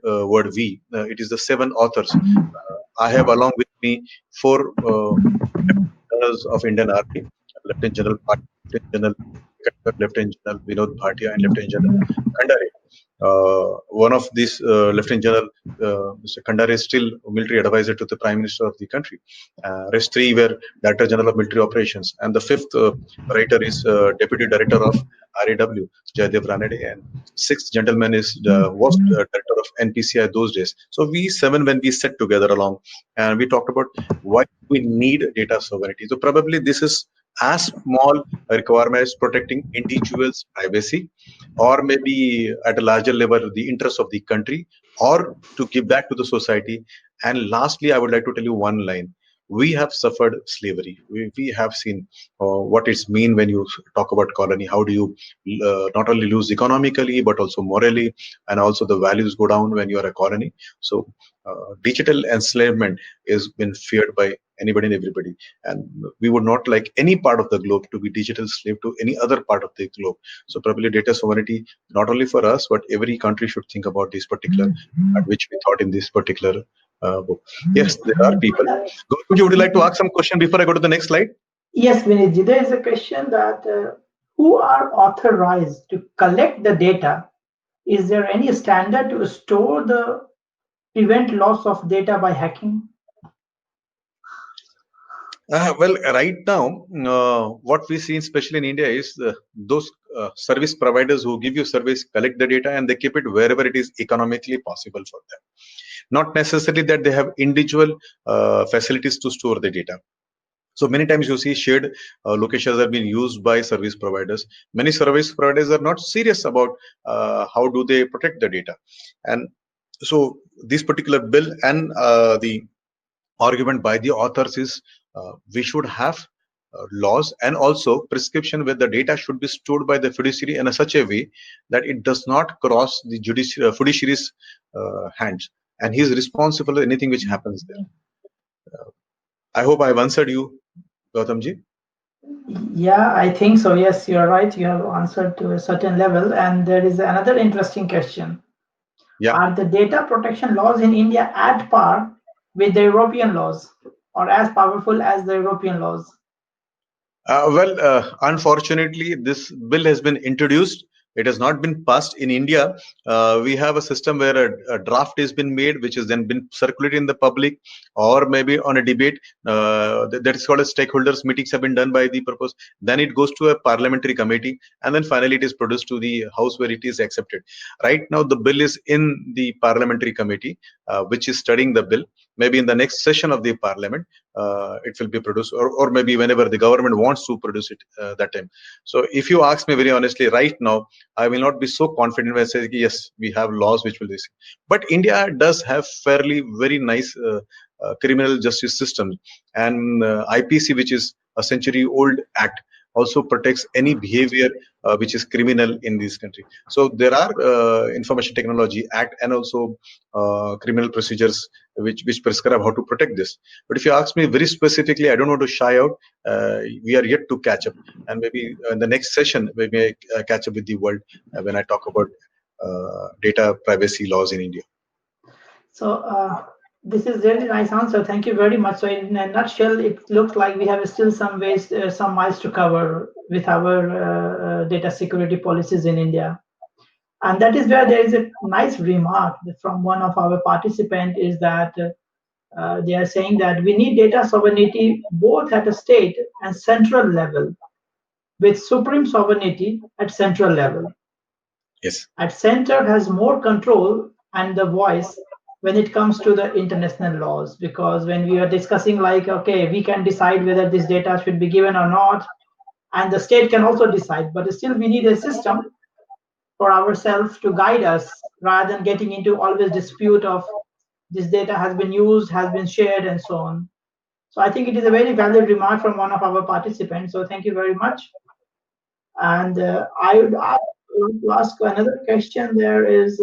we, it is the 7 authors. I have along with me 4 generals of Indian Army, Lieutenant General Patil, Lieutenant General Vinod Bhatia, and Lieutenant General Kandare. One of these, Lieutenant General Mr. Kandare, is still military advisor to the Prime Minister of the country. Rest 3 were Director General of Military Operations, and the 5th writer is Deputy Director of RAW, Jaydev Ranade, and 6th gentleman was Director of NPCI those days. So we 7, when we sat together along, and we talked about why we need data sovereignty. So probably this is as small a requirement as protecting individuals' privacy, or maybe at a larger level the interests of the country, or to give back to the society. And lastly, I would like to tell you one line: we have suffered slavery. We have seen what it's mean when you talk about colony. How do you not only lose economically but also morally, and also the values go down when you are a colony. So digital enslavement is been feared by anybody and everybody, and we would not like any part of the globe to be digital slave to any other part of the globe. So probably data sovereignty, not only for us but every country should think about this particular, at which we thought in this particular book. Yes, there are people. Gautam, would you like to ask some question before I go to the next slide? Yes, Vinitji, there is a question that who are authorized to collect the data? Is there any standard to store the prevent loss of data by hacking? Well, right now, what we see, especially in India, is those service providers who give you service collect the data and they keep it wherever it is economically possible for them. Not necessarily that they have individual facilities to store the data. So many times you see shared locations are being used by service providers. Many service providers are not serious about how do they protect the data. And so this particular bill and the argument by the authors is we should have laws and also prescription where the data should be stored by the fiduciary in such a way that it does not cross the fiduciary's hands, and he is responsible for anything which happens there. I hope I have answered you, Gautamji. Yeah, I think so. Yes, you're right. You have answered to a certain level. And there is another interesting question. Yeah. Are the data protection laws in India at par with the European laws or as powerful as the European laws? Well, unfortunately, this bill has been introduced. It has not been passed in India. We have a system where a draft has been made, which has then been circulated in the public, or maybe on a debate. That is called a stakeholders meetings have been done by the purpose. Then it goes to a parliamentary committee, and then finally it is produced to the house where it is accepted. Right now, the bill is in the parliamentary committee, which is studying the bill. Maybe in the next session of the parliament, it will be produced, or maybe whenever the government wants to produce it that time. So if you ask me very honestly, right now, I will not be so confident when I say, yes, we have laws which will do this. But India does have fairly very nice criminal justice system, and IPC, which is a century-old act, also protects any behavior which is criminal in this country. So there are Information Technology Act and also criminal procedures which prescribe how to protect this. But if you ask me very specifically, I don't want to shy out. We are yet to catch up, and maybe in the next session we may catch up with the world when I talk about data privacy laws in India. So this is really nice answer. Thank you very much. So in a nutshell, it looks like we have still some ways, some miles to cover with our data security policies in India. And that is where there is a nice remark from one of our participants is that They are saying that we need data sovereignty both at a state and central level, with supreme sovereignty at central level. Yes. At center has more control and the voice when it comes to the international laws, because when we are discussing like, okay, we can decide whether this data should be given or not, and the state can also decide, but still we need a system for ourselves to guide us rather than getting into always dispute of this data has been used, has been shared, and so on. So I think it is a very valid remark from one of our participants. So thank you very much. And I would ask another question. There is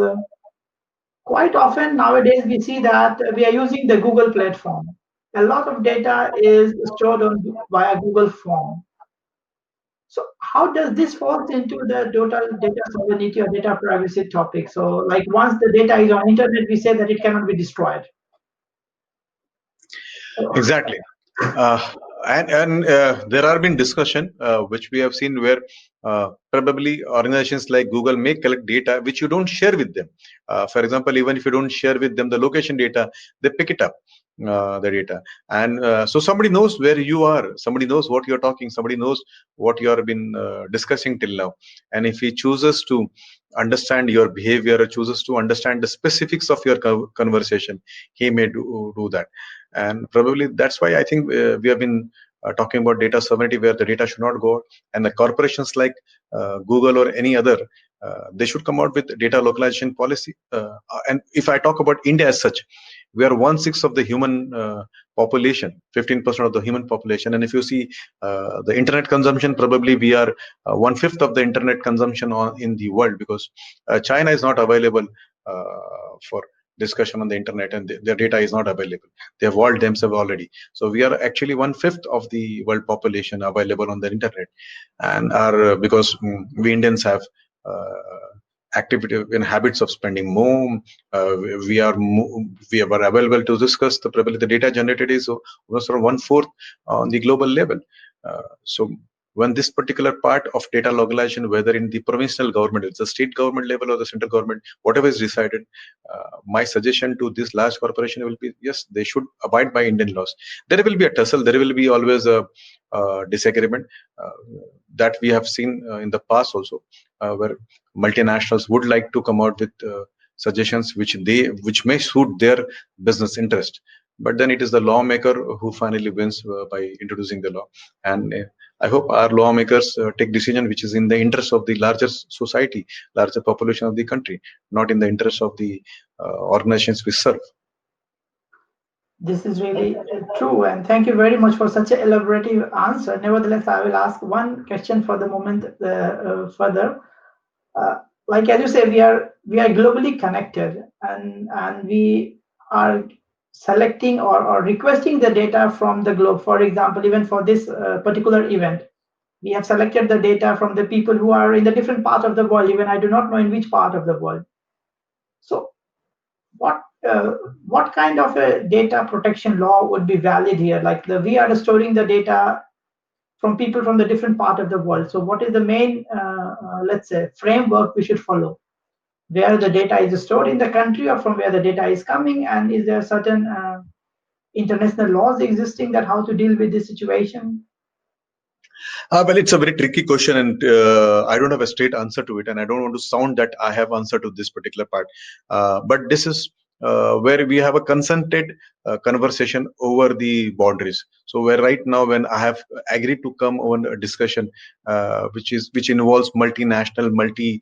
quite often nowadays we see that we are using the Google platform. A lot of data is stored on via Google Form. So how does this fall into the total data sovereignty or data privacy topic? So like once the data is on internet, we say that it cannot be destroyed. Exactly. And there have been discussion which we have seen where probably organizations like Google may collect data which you don't share with them. For example, even if you don't share with them the location data, they pick it up, the data, and so somebody knows where you are, somebody knows what you're talking, somebody knows what you have been discussing till now, and if he chooses to understand your behavior or chooses to understand the specifics of your conversation, he may do that. And probably that's why I think we have been talking about data sovereignty, where the data should not go out, and the corporations like Google or any other, they should come out with data localization policy. And if I talk about India as such, we are 1/6 of the human population, 15% of the human population, and if you see the internet consumption, probably we are 1/5 of the internet consumption in the world, because China is not available for discussion on the internet, and their data is not available. They have walled themselves already. So we are actually 1/5 of the world population available on the internet, and our because we Indians have activity and habits of spending more. We are available to discuss the probably the data generated is almost around 1/4 on the global level. So when this particular part of data localization, whether in the provincial government, it's the state government level or the central government, whatever is decided, my suggestion to this large corporation will be, yes, they should abide by Indian laws. There will be a tussle, there will be always a disagreement that we have seen in the past also, where multinationals would like to come out with suggestions which may suit their business interest, but then it is the lawmaker who finally wins by introducing the law. And I hope our lawmakers take decision which is in the interest of the larger society, larger population of the country, not in the interest of the organizations we serve. This is really true, and thank you very much for such an elaborative answer. Nevertheless, I will ask one question for the moment further. Like as you say, we are globally connected, and we are selecting or requesting the data from the globe. For example, even for this particular event, we have selected the data from the people who are in the different part of the world. Even I do not know in which part of the world. So what uh, what kind of a data protection law would be valid here? Like we are storing the data from people from the different part of the world. So what is the main, let's say, framework we should follow? Where the data is stored in the country or from where the data is coming, and is there certain international laws existing that how to deal with this situation? Well, it's a very tricky question, and I don't have a straight answer to it, and I don't want to sound that I have answer to this particular part. But this is where we have a consented conversation over the boundaries. So where right now, when I have agreed to come on a discussion which involves multinational,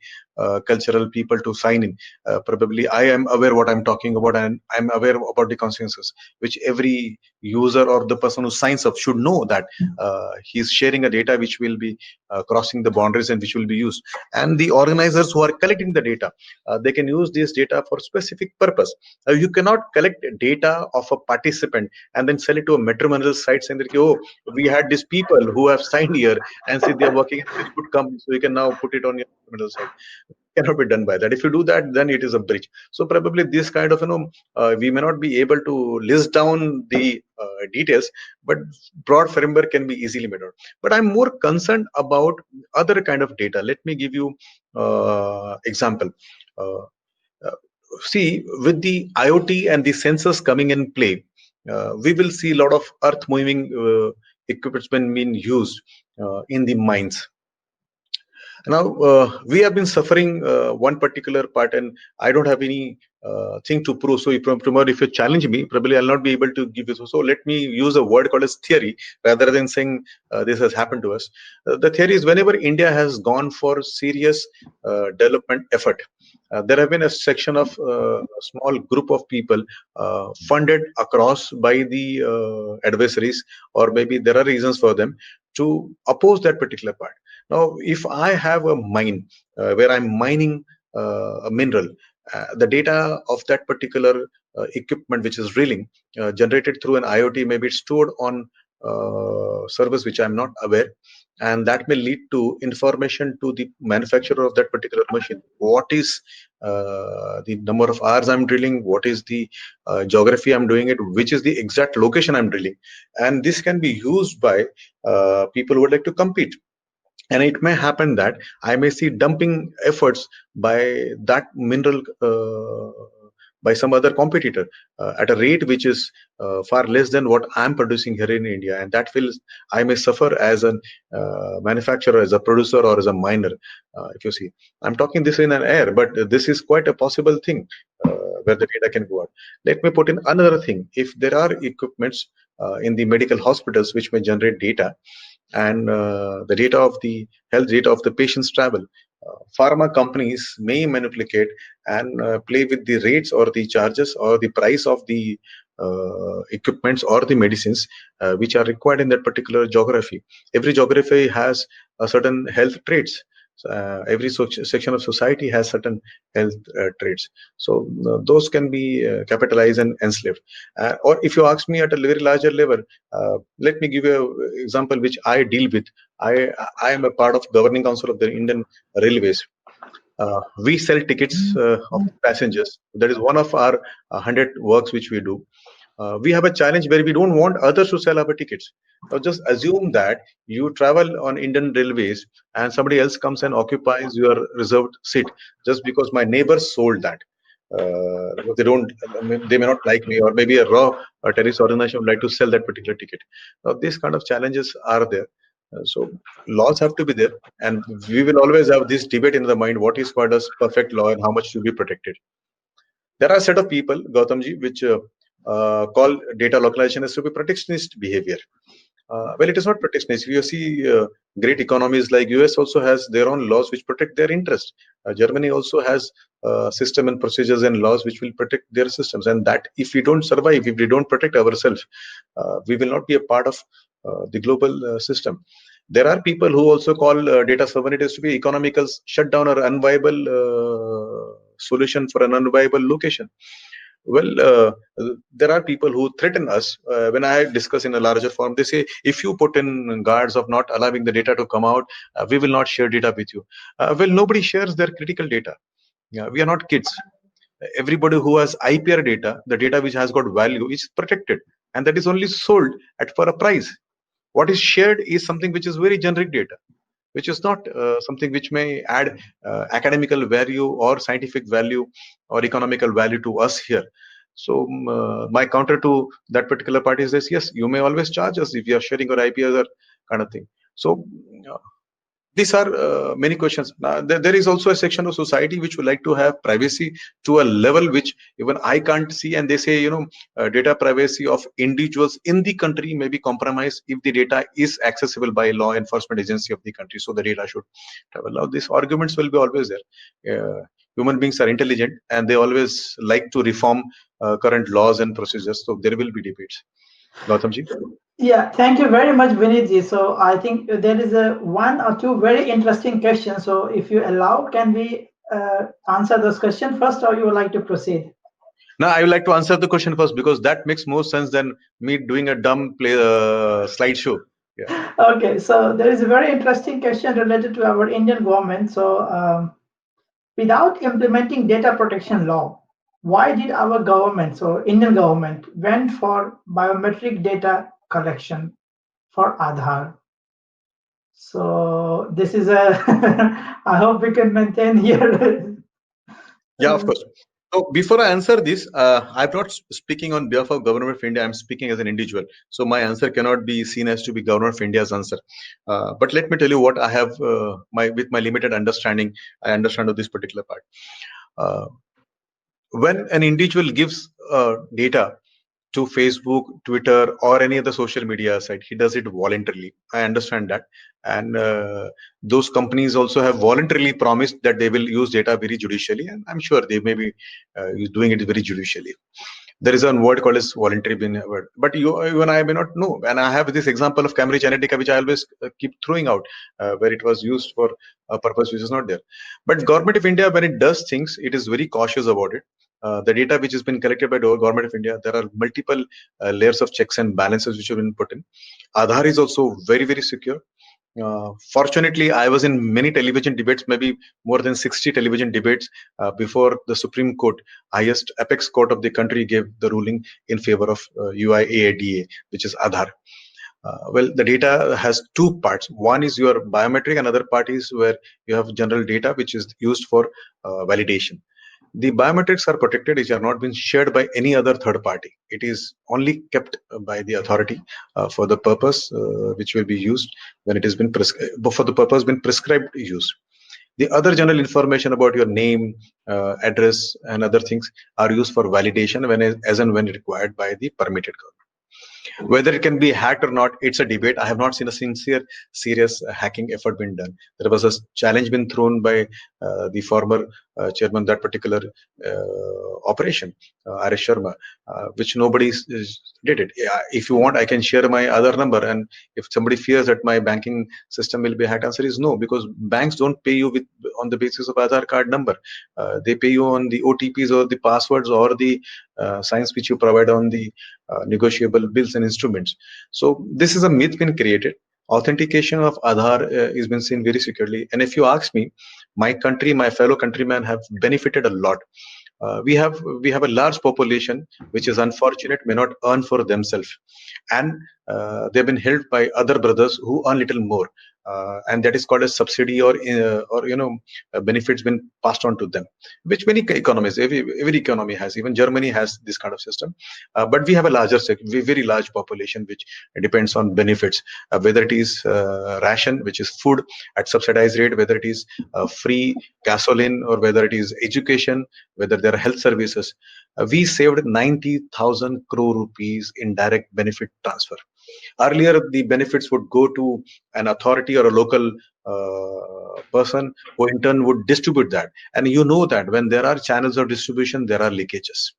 cultural people to sign in, probably I am aware what I'm talking about, and I'm aware about the consequences, which every user or the person who signs up should know that he's sharing a data which will be crossing the boundaries and which will be used. And the organizers who are collecting the data, they can use this data for specific purpose. You cannot collect data of a participant and then sell it to a matrimonial site saying that, oh, we had these people who have signed here and say they are working in a very good company, so you can now put it on your matrimonial site. Cannot be done by that. If you do that, then it is a breach. So probably this kind of, we may not be able to list down the details, but broad framework can be easily made out. But I'm more concerned about other kind of data. Let me give you example. Uh, See, with the IoT and the sensors coming in play, we will see a lot of earth moving equipment being used in the mines. Now, we have been suffering one particular part, and I don't have any thing to prove. So, tomorrow, if you challenge me, probably I'll not be able to give you. So, let me use a word called as theory rather than saying this has happened to us. The theory is whenever India has gone for serious development effort, there have been a section of a small group of people funded across by the adversaries, or maybe there are reasons for them to oppose that particular part. Now, if I have a mine where I'm mining a mineral, the data of that particular equipment which is drilling generated through an IoT, maybe it's stored on service which I'm not aware, and that may lead to information to the manufacturer of that particular machine. What is the number of hours I'm drilling? What is the geography I'm doing it? Which is the exact location I'm drilling? And this can be used by people who would like to compete. And it may happen that I may see dumping efforts by that mineral by some other competitor at a rate which is far less than what I'm producing here in India, and that will I may suffer as a manufacturer, as a producer, or as a miner. If you see, I'm talking this in an air, but this is quite a possible thing where the data can go out. Let me put in another thing: if there are equipments in the medical hospitals which may generate data, and the data of the health data of the patient's travel, pharma companies may manipulate and play with the rates or the charges or the price of the equipments or the medicines which are required in that particular geography. Every geography has a certain health traits. Every section of society has certain health traits. So those can be capitalized and enslaved. Or if you ask me at a very larger level, let me give you an example which I deal with. I am a part of governing council of the Indian Railways. We sell tickets of passengers. That is one of our 100 works which we do. We have a challenge where we don't want others to sell our tickets. Now, just assume that you travel on Indian Railways and somebody else comes and occupies your reserved seat just because my neighbor sold that. Because they may not like me, or maybe a raw terrorist organization would like to sell that particular ticket. Now, these kind of challenges are there. So laws have to be there, and we will always have this debate in the mind: what is called as perfect law and how much should be protected. There are a set of people, Gautamji, which call data localization as to be protectionist behavior. Well, it is not protectionist. You see, great economies like US also has their own laws which protect their interest. Germany also has system and procedures and laws which will protect their systems. And that if we don't survive, if we don't protect ourselves, we will not be a part of the global system. There are people who also call data sovereignty to be economical shutdown or unviable solution for an unviable location. Well, there are people who threaten us. When I discuss in a larger form, they say, if you put in guards of not allowing the data to come out, we will not share data with you. Well, nobody shares their critical data. Yeah, we are not kids. Everybody who has IPR data, the data which has got value, is protected, and that is only sold at for a price. What is shared is something which is very generic data, which is not something which may add academical value or scientific value or economical value to us here. So my counter to that particular party is this: yes, you may always charge us if you are sharing your IP or kind of thing. So these are many questions. There is also a section of society which would like to have privacy to a level which even I can't see, and they say, data privacy of individuals in the country may be compromised if the data is accessible by law enforcement agency of the country, so the data should travel. Now these arguments will be always there. Human beings are intelligent and they always like to reform current laws and procedures, so there will be debates. Gautamji? Yeah, thank you very much, Vinitji. So I think there is a one or two very interesting questions. So if you allow, can we answer those questions first, or you would like to proceed? Now, I would like to answer the question first because that makes more sense than me doing a dumb slideshow. Yeah. Okay, so there is a very interesting question related to our Indian government. So without implementing data protection law, why did our government, so Indian government, went for biometric data collection for Aadhaar? So this is a, I hope we can maintain here. Yeah, of course. So before I answer this, I'm not speaking on behalf of Government of India. I'm speaking as an individual. So my answer cannot be seen as to be Government of India's answer. But let me tell you what I have with my limited understanding. I understand of this particular part. When an individual gives data to Facebook, Twitter, or any other social media site, he does it voluntarily. I understand that, and those companies also have voluntarily promised that they will use data very judicially, and I'm sure they may be doing it very judicially. There is a word called as voluntary bin word, but you and I may not know. And I have this example of Cambridge Analytica, which I always keep throwing out, where it was used for a purpose which is not there. But Government of India, when it does things, it is very cautious about it. The data which has been collected by the Government of India, there are multiple layers of checks and balances which have been put in. Aadhaar is also very, very secure. Fortunately, I was in many television debates, maybe more than 60 television debates before the Supreme Court, highest apex court of the country, gave the ruling in favor of UIAIDA, which is Aadhaar. Well, the data has two parts. One is your biometric, another part is where you have general data, which is used for validation. The biometrics are protected, which are not been shared by any other third party. It is only kept by the authority for the purpose which will be used when it has been for the purpose been prescribed use. The other general information about your name, address, and other things are used for validation as and when required by the permitted government. Whether it can be hacked or not, it's a debate. I have not seen a serious hacking effort being done. There was a challenge been thrown by the former chairman of that particular operation, R.S. Sharma, which nobody did it. If you want, I can share my other number, and if somebody fears that my banking system will be hacked, answer is no, because banks don't pay you on the basis of Aadhaar card number. They pay you on the OTPs or the passwords or the signs which you provide on the negotiable bills and instruments. So this is a myth been created. Authentication of Aadhaar is been seen very securely. And if you ask me, my country, my fellow countrymen have benefited a lot. We have a large population which is unfortunate, may not earn for themselves, and they've been helped by other brothers who earn little more, and that is called a subsidy or benefits been passed on to them, which many economies, every economy has. Even Germany has this kind of system, but we have a larger very large population which depends on benefits, whether it is ration, which is food at subsidized rate, whether it is free gasoline, or whether it is education, whether there are health services. We saved 90,000 crore rupees in direct benefit transfer. Earlier, the benefits would go to an authority or a local person who in turn would distribute that. And you know that when there are channels of distribution, there are leakages.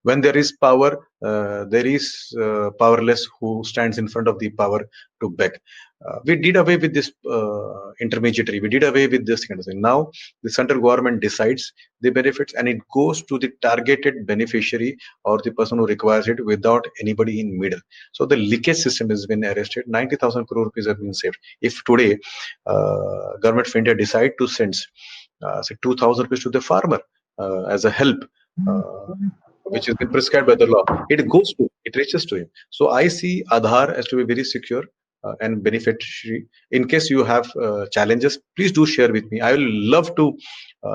When there is power, there is powerless who stands in front of the power to beg. We did away with this intermediary. We did away with this kind of thing. Now the central government decides the benefits, and it goes to the targeted beneficiary or the person who requires it without anybody in middle. So the leakage system has been arrested. 90,000 crore rupees have been saved. If today Government of India decide to send say 2,000 rupees to the farmer as a help, which has been prescribed by the law, it reaches to him. So I see Aadhaar as to be very secure and beneficiary. In case you have challenges, please do share with me. I will love to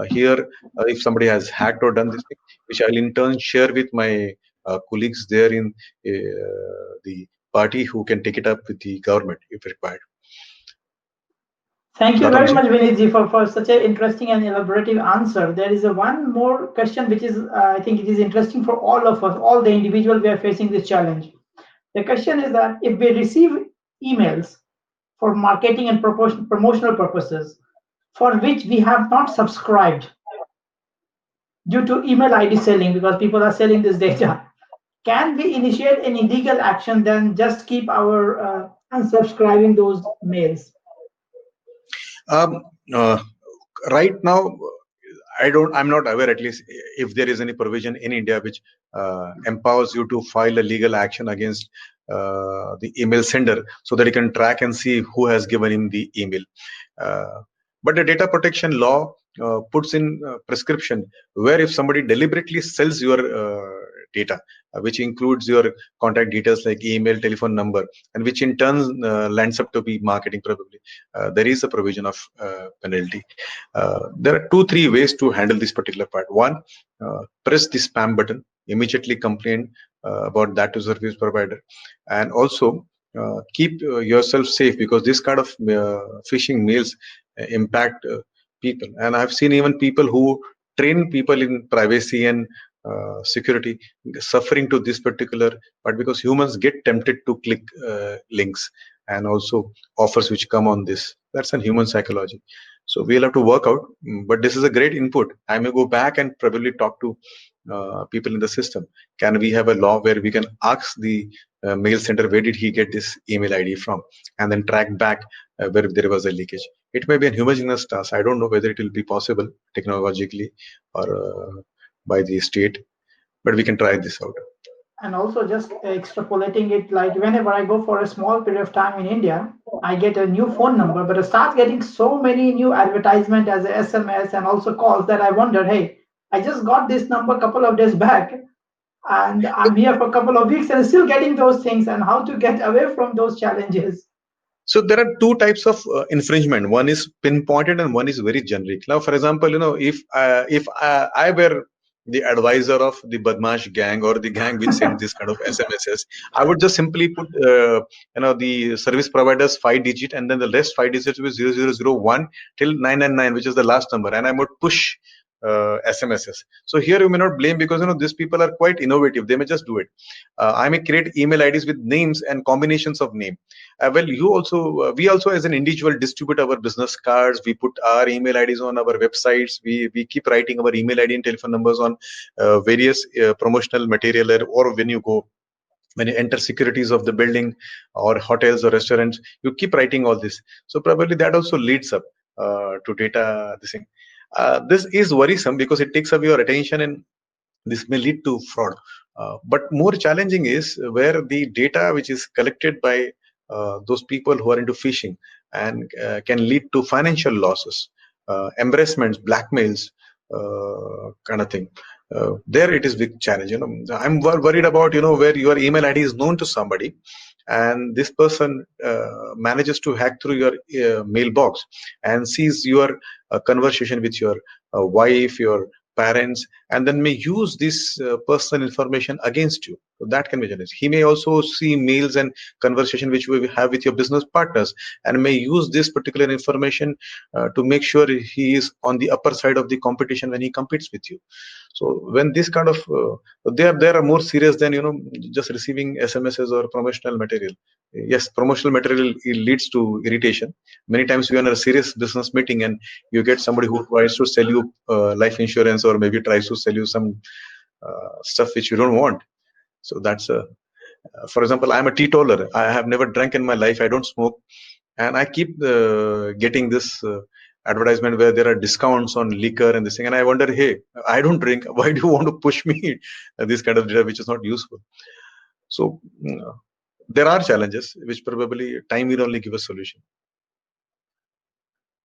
hear if somebody has hacked or done this thing, which I'll in turn share with my colleagues there in the party who can take it up with the government if required. Thank you very Gautamji? much, Vinitji, for such an interesting and elaborative answer. There is one more question which is, I think it is interesting for all of us, all the individuals we are facing this challenge. The question is that if we receive emails for marketing and promotional purposes for which we have not subscribed due to email ID selling, because people are selling this data, can we initiate an illegal action then just keep our unsubscribing those mails? Right now, I'm not aware, at least, if there is any provision in India which empowers you to file a legal action against the email sender so that you can track and see who has given him the email. But the data protection law puts in prescription where if somebody deliberately sells your data, which includes your contact details like email, telephone number, and which in turn lands up to be marketing probably. There is a provision of penalty. There are 2-3 ways to handle this particular part. One, press the spam button, immediately complain about that to service provider, and also keep yourself safe, because this kind of phishing mails impact people. And I've seen even people who train people in privacy and security suffering to this particular part, because humans get tempted to click links and also offers which come on this. That's a human psychology. So we'll have to work out, but this is a great input. I may go back and probably talk to people in the system. Can we have a law where we can ask the mail sender where did he get this email ID from, and then track back where there was a leakage? It may be a homogeneous task. I don't know whether it will be possible technologically or by the state, but we can try this out. And also just extrapolating it, like whenever I go for a small period of time in India, I get a new phone number, but I start getting so many new advertisement as a SMS and also calls that I wonder, hey, I just got this number a couple of days back and I'm here for a couple of weeks and still getting those things, and how to get away from those challenges. So there are two types of infringement. One is pinpointed and one is very generic. Now, for example, if I were the advisor of the Badmash gang or the gang which sent this kind of SMSs, I would just simply put the service provider's 5-digit and then the rest 5 digits with 0001 till 999, which is the last number, and I would push SMSs. So here you may not blame, because these people are quite innovative. They may just do it. I may create email IDs with names and combinations of name. Well, we also as an individual distribute our business cards. We put our email IDs on our websites. We keep writing our email ID and telephone numbers on various promotional material, or when you enter securities of the building or hotels or restaurants, you keep writing all this. So probably that also leads up to data this thing. This is worrisome because it takes away your attention, and this may lead to fraud. But more challenging is where the data which is collected by those people who are into phishing and can lead to financial losses, embarrassments, blackmails, kind of thing. There it is big challenge. I'm worried about where your email ID is known to somebody, and this person manages to hack through your mailbox and sees your conversation with your wife, your parents, and then may use this personal information against you. So that can be challenged. He may also see mails and conversation which we have with your business partners, and may use this particular information to make sure he is on the upper side of the competition when he competes with you. So when this kind of they are more serious than just receiving SMSs or promotional material. Yes, promotional material, it leads to irritation. Many times we are in a serious business meeting and you get somebody who tries to sell you life insurance, or maybe tries to sell you some stuff which you don't want. So that's for example, I'm a teetotaler. I have never drank in my life. I don't smoke, and I keep getting this advertisement where there are discounts on liquor and this thing, and I wonder, hey, I don't drink. Why do you want to push me this kind of data which is not useful? So there are challenges which probably time will only give a solution.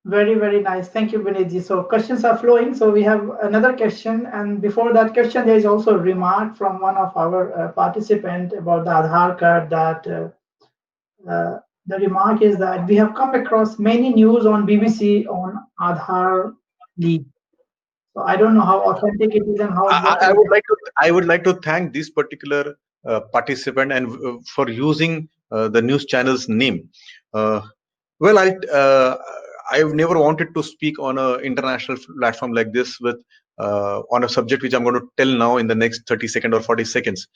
Very, very nice. Thank you, Vinayji. So questions are flowing. So we have another question. And before that question, there is also a remark from one of our participant about the Aadhaar card, that the remark is that we have come across many news on BBC on Aadhaar leak. So I don't know how authentic it is and how it works. I would like to thank this particular participant and for using the news channel's name. Well, I've never wanted to speak on an international platform like this with on a subject which I'm going to tell now in the next 30 seconds or 40 seconds.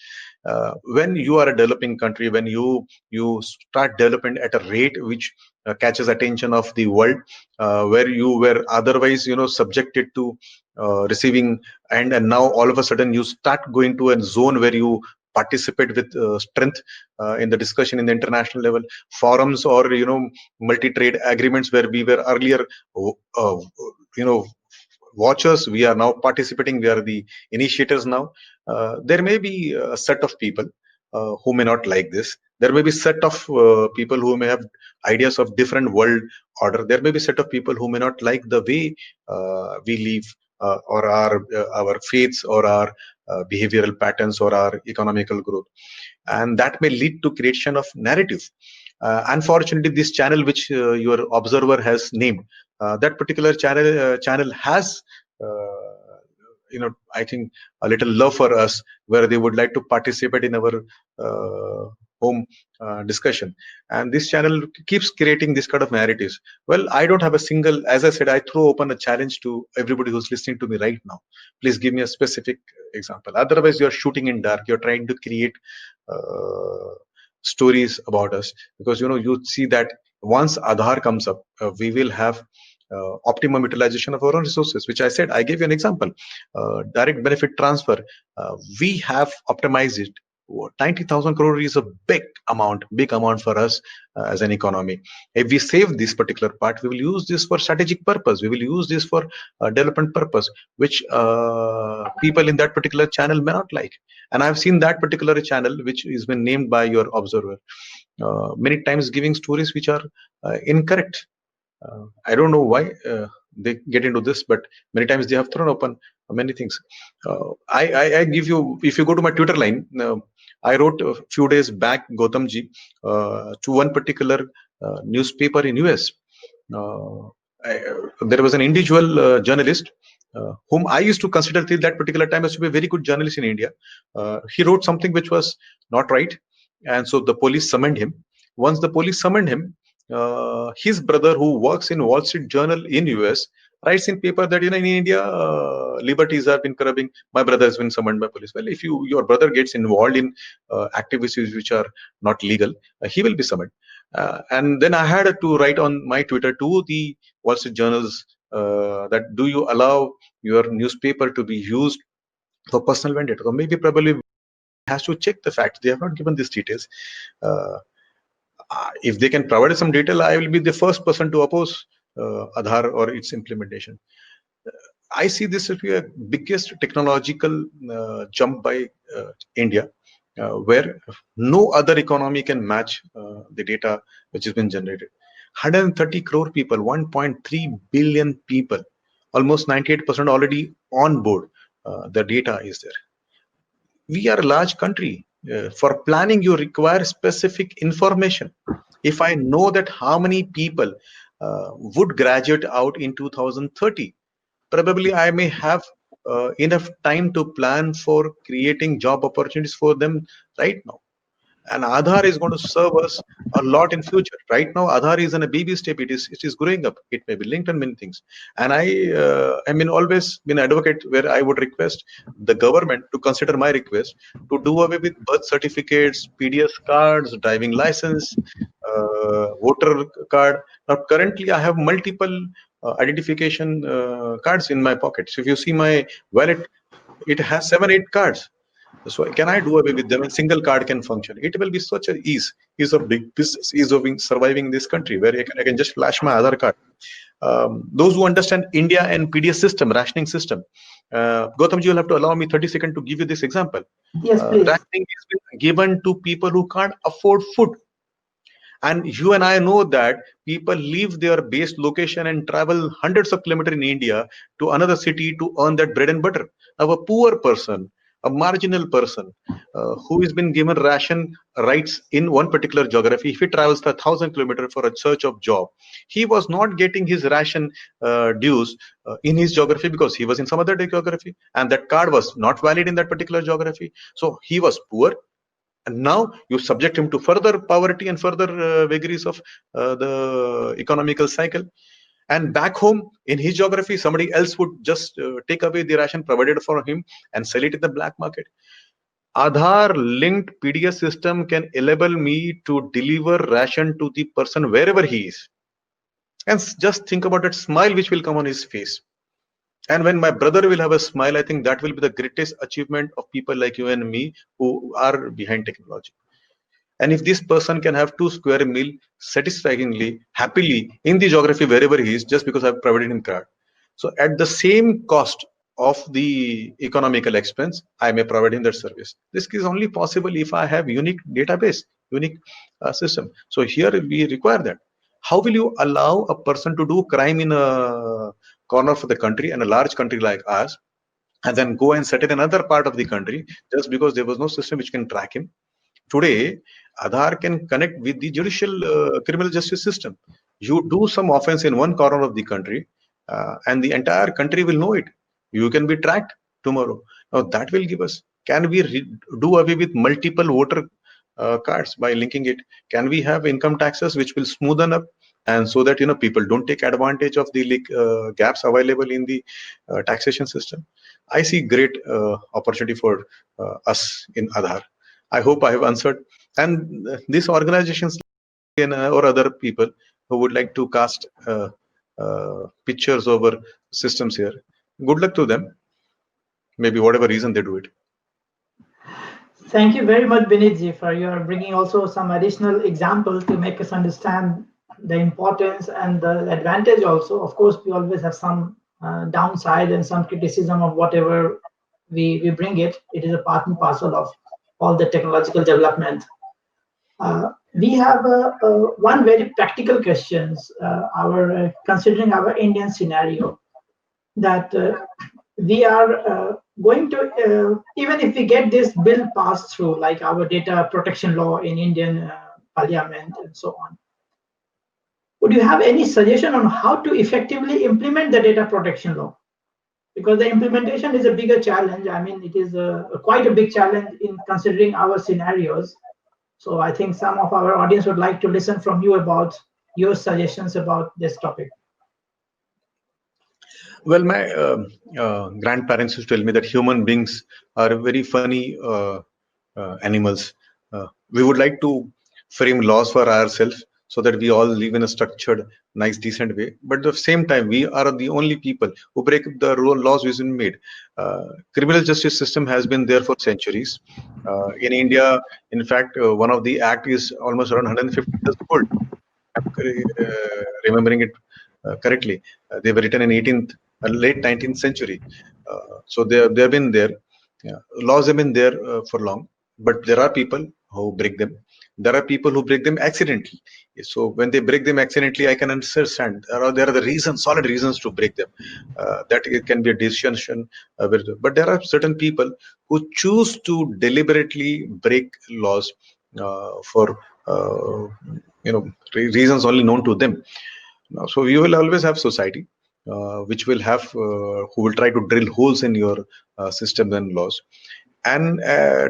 When you are a developing country, when you start developing at a rate which catches attention of the world, where you were otherwise subjected to receiving, and now all of a sudden you start going to a zone where you participate with strength in the discussion in the international level forums, or multi-trade agreements where we were earlier watchers. We are now participating. We are the initiators now. There may be a set of people who may not like this. There may be set of people who may have ideas of different world order. There may be set of people who may not like the way we live or our faiths or our behavioral patterns or our economical growth, and that may lead to creation of narrative. Unfortunately, this channel which your observer has named, that particular channel has I think a little love for us, where they would like to participate in our home discussion, and this channel keeps creating this kind of narratives. Well, I don't have a single, as I said, I throw open a challenge to everybody who's listening to me right now. Please give me a specific example. Otherwise, you're shooting in dark. You're trying to create stories about us, because you see that once Aadhaar comes up, we will have optimum utilization of our own resources, which I said. I gave you an example. Direct benefit transfer, we have optimized it. 90,000 crore is a big amount for us as an economy. If we save this particular part, we will use this for strategic purpose. We will use this for development purpose, which people in that particular channel may not like. And I've seen that particular channel, which has been named by your observer, many times giving stories which are incorrect. I don't know why they get into this, but many times they have thrown open many things. I give you, if you go to my Twitter line, I wrote a few days back, Gautamji, to one particular newspaper in US. There was an individual journalist whom I used to consider till that particular time as to be a very good journalist in India. He wrote something which was not right, and so the police summoned him. Once the police summoned him, his brother, who works in Wall Street Journal in US, writes in paper that in India liberties have been curbing. My brother has been summoned by police. Well, if your brother gets involved in activities which are not legal, he will be summoned. And then I had to write on my Twitter to the Wall Street Journals that, do you allow your newspaper to be used for personal vendetta? So maybe probably has to check the facts. They have not given these details. If they can provide some detail, I will be the first person to oppose Aadhaar or its implementation. I see this as the biggest technological jump by India, where no other economy can match the data which has been generated. 130 crore people, 1.3 billion people, almost 98% already on board. The data is there. We are a large country. For planning, you require specific information. If I know that how many people would graduate out in 2030, probably I may have enough time to plan for creating job opportunities for them right now. And Aadhaar is going to serve us a lot in future. Right now, Aadhaar is in a baby step. It is growing up. It may be linked on many things. And I mean, always been an advocate where I would request the government to consider my request to do away with birth certificates, PDS cards, driving license, voter card. Now, currently, I have multiple identification cards in my pocket. So if you see my wallet, it has 7-8 cards. So can I do away with them? A single card can function. It will be such an ease of big business, ease of surviving this country, where I can just flash my Aadhaar card. Those who understand India and PDS system, rationing system, Gautamji, you'll have to allow me 30 seconds to give you this example. Yes, please. Rationing is given to people who can't afford food. And you and I know that people leave their base location and travel hundreds of kilometers in India to another city to earn that bread and butter. Now, a poor person, a marginal person who has been given ration rights in one particular geography, if he travels 1,000 kilometers for a search of job, he was not getting his ration dues in his geography because he was in some other geography, and that card was not valid in that particular geography. So he was poor. And now you subject him to further poverty and further vagaries of the economical cycle. And back home in his geography, somebody else would just take away the ration provided for him and sell it in the black market. Aadhaar linked PDS system can enable me to deliver ration to the person wherever he is. And just think about that smile which will come on his face. And when my brother will have a smile, I think that will be the greatest achievement of people like you and me who are behind technology. And if this person can have 2 square meal satisfyingly, happily in the geography wherever he is, just because I've provided him card. So at the same cost of the economical expense, I may provide him that service. This is only possible if I have unique database, unique system. So here we require that. How will you allow a person to do crime in a corner of the country and a large country like ours, and then go and set it in another part of the country just because there was no system which can track him. Today, Aadhaar can connect with the judicial criminal justice system. You do some offense in one corner of the country, and the entire country will know it. You can be tracked tomorrow. Now that will give us. Can we do away with multiple voter cards by linking it? Can we have income taxes which will smoothen up, and so that people don't take advantage of the gaps available in the taxation system? I see great opportunity for us in Aadhaar. I hope I have answered. And these organizations or other people who would like to cast pictures over systems here, good luck to them. Maybe whatever reason they do it. Thank you very much, Binitji, for your bringing also some additional examples to make us understand the importance and the advantage also. Of course, we always have some downside and some criticism of whatever we bring it. It is a part and parcel of all the technological development. We have one very practical questions. Considering our Indian scenario, that we are going to, even if we get this bill passed through, like our data protection law in Indian Parliament and so on, would you have any suggestion on how to effectively implement the data protection law? Because the implementation is a bigger challenge. I mean, it is quite a big challenge in considering our scenarios. So I think some of our audience would like to listen from you about your suggestions about this topic. Well, my grandparents used to tell me that human beings are very funny animals. We would like to frame laws for ourselves so that we all live in a structured, nice, decent way. But at the same time, we are the only people who break the laws which have been made. Criminal justice system has been there for centuries. In India, in fact, one of the act is almost around 150 years old. I'm remembering it correctly. They were written in late 19th century. So they have been there. Yeah. Laws have been there for long, but there are people who break them. There are people who break them accidentally. So when they break them accidentally, I can understand there are the reasons, solid reasons to break them. That it can be a decision, but there are certain people who choose to deliberately break laws for reasons only known to them. So you will always have society which will have who will try to drill holes in your systems and laws, and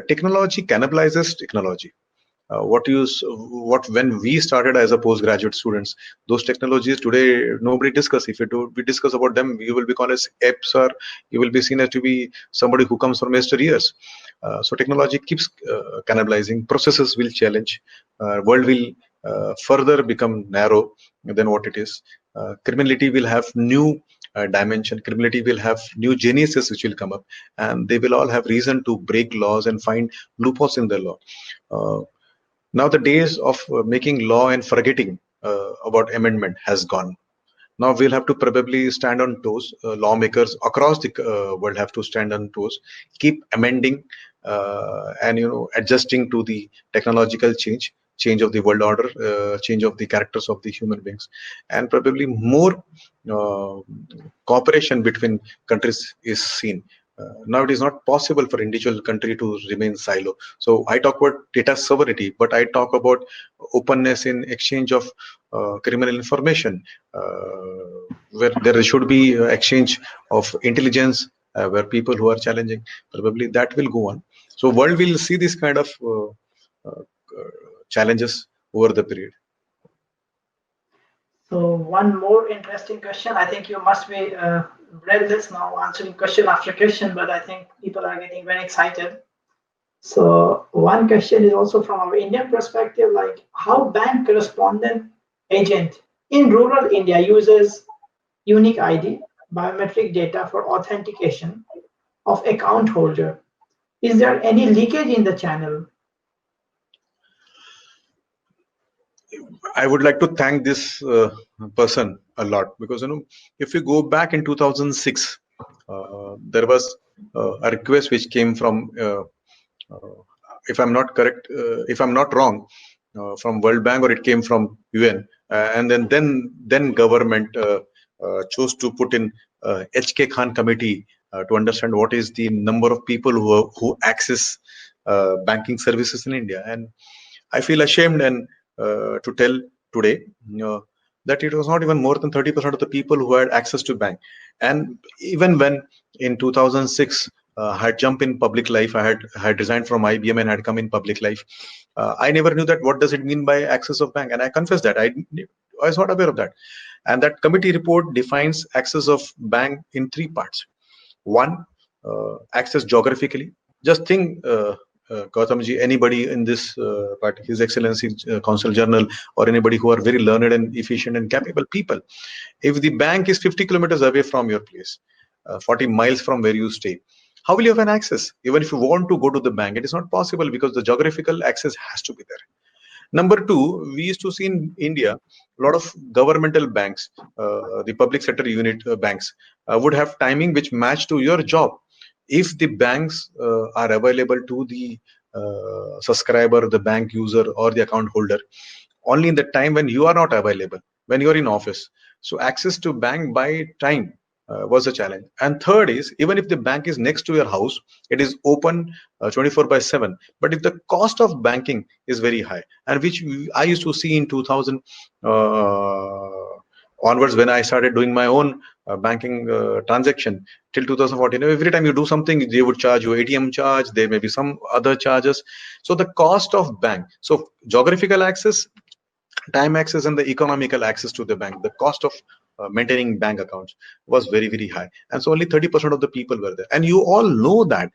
technology cannibalizes technology. When we started as a postgraduate students, those technologies today nobody discuss. If we discuss about them, you will be called as apes, or you will be seen as to be somebody who comes from yesteryears. So technology keeps cannibalizing. Processes will challenge. World will further become narrow than what it is. Criminality will have new dimension. Criminality will have new geniuses which will come up, and they will all have reason to break laws and find loopholes in the law. Now the days of making law and forgetting about amendment has gone. Now we'll have to probably stand on toes. Lawmakers across the world have to stand on toes, keep amending and adjusting to the technological change of the world order, change of the characters of the human beings, and probably more cooperation between countries is seen. Now it is not possible for individual country to remain silo. So I talk about data sovereignty, but I talk about openness in exchange of criminal information, where there should be exchange of intelligence, where people who are challenging, probably that will go on. So world will see this kind of challenges over the period. So one more interesting question. I think you must be breathless now, answering question after question, but I think people are getting very excited. So one question is also from our Indian perspective, like how bank correspondent agent in rural India uses unique ID, biometric data for authentication of account holder. Is there any leakage in the channel? I would like to thank this person a lot, because if you go back in 2006, there was a request which came from, if I'm not correct, if I'm not wrong, from World Bank, or it came from UN, and then government chose to put in HK Khan committee to understand what is the number of people who access banking services in India. And I feel ashamed and to tell today, that it was not even more than 30% of the people who had access to bank. And even when in 2006 I had jumped in public life, I had resigned from IBM and had come in public life. I never knew that what does it mean by access of bank, and I confess that I was not aware of that. And that committee report defines access of bank in three parts. One, access geographically. Just think, Gautamji, anybody in this party, His Excellency Consul General, or anybody who are very learned and efficient and capable people, if the bank is 50 kilometers away from your place, 40 miles from where you stay, how will you have an access? Even if you want to go to the bank, it is not possible because the geographical access has to be there. Number two, we used to see in India a lot of governmental banks, the public sector unit banks, would have timing which match to your job. If the banks are available to the subscriber, the bank user, or the account holder, only in the time when you are not available, when you are in office. So access to bank by time was a challenge. And third is, even if the bank is next to your house, it is open 24/7. But if the cost of banking is very high, and which I used to see in 2000 onwards, when I started doing my own banking transaction till 2014, every time you do something, they would charge you ATM charge, there may be some other charges. So the cost of bank, so geographical access, time access, and the economical access to the bank, the cost of maintaining bank accounts was very, very high. And so only 30% of the people were there. And you all know that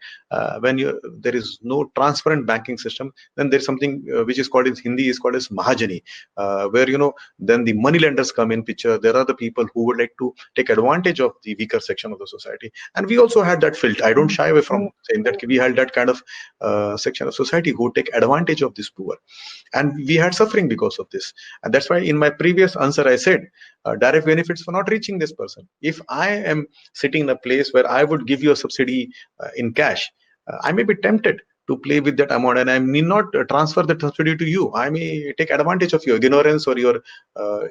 when there is no transparent banking system, then there's something which is called in Hindi is called as Mahajani, where then the money lenders come in picture. There are the people who would like to take advantage of the weaker section of the society. And we also had that filter. I don't shy away from saying that we had that kind of section of society who take advantage of this poor. And we had suffering because of this. And that's why in my previous answer I said direct benefits for not reaching this person. If I am sitting in a place where I would give you a subsidy in cash, I may be tempted to play with that amount, and I need not transfer the subsidy to you. I may take advantage of your ignorance or your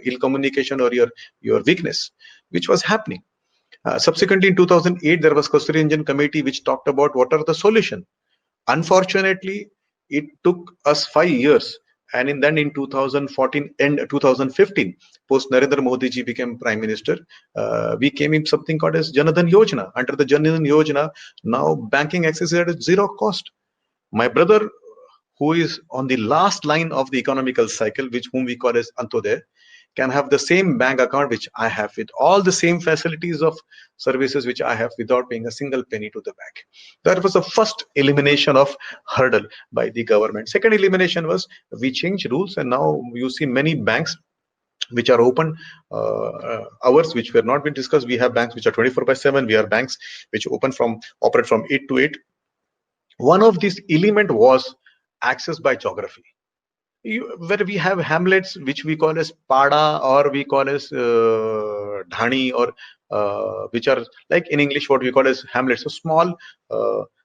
ill communication or your weakness, which was happening. Subsequently, in 2008, there was Kasturi Ranjan committee which talked about what are the solution. Unfortunately, it took us 5 years, and then in 2014 and 2015, post Narendra Modi ji became prime minister, we came in something called as Janadhan Yojana. Under the Janadhan Yojana, now banking access is at zero cost. My brother, who is on the last line of the economical cycle, whom we call as Antodaya, can have the same bank account which I have, with all the same facilities of services which I have, without paying a single penny to the bank. That was the first elimination of hurdle by the government. Second elimination was we changed rules, and now you see many banks which are open hours, which were not been discussed. We have banks which are 24/7. We have banks which operate from 8 to 8. One of these element was access by geography. Where we have hamlets which we call as pada, or we call as dhani, or which are like in English what we call as hamlets, a small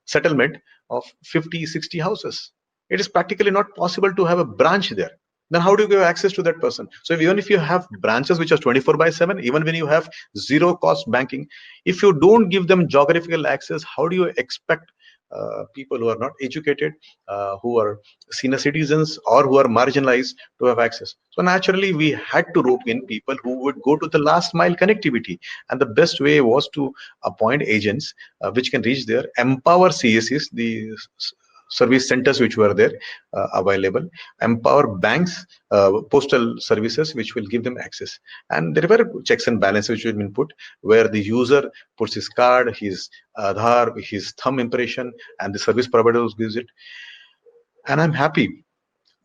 settlement of 50-60 houses. It is practically not possible to have a branch there. Then how do you give access to that person? So even if you have branches which are 24/7, even when you have zero cost banking, if you don't give them geographical access, how do you expect people who are not educated, who are senior citizens, or who are marginalized to have access? So naturally, we had to rope in people who would go to the last mile connectivity. And the best way was to appoint agents which can reach there, empower CSCs, the service centers which were there available, empower banks, postal services which will give them access. And there were checks and balances which have been put, where the user puts his card, his Aadhaar, his thumb impression, and the service provider gives it. And I'm happy.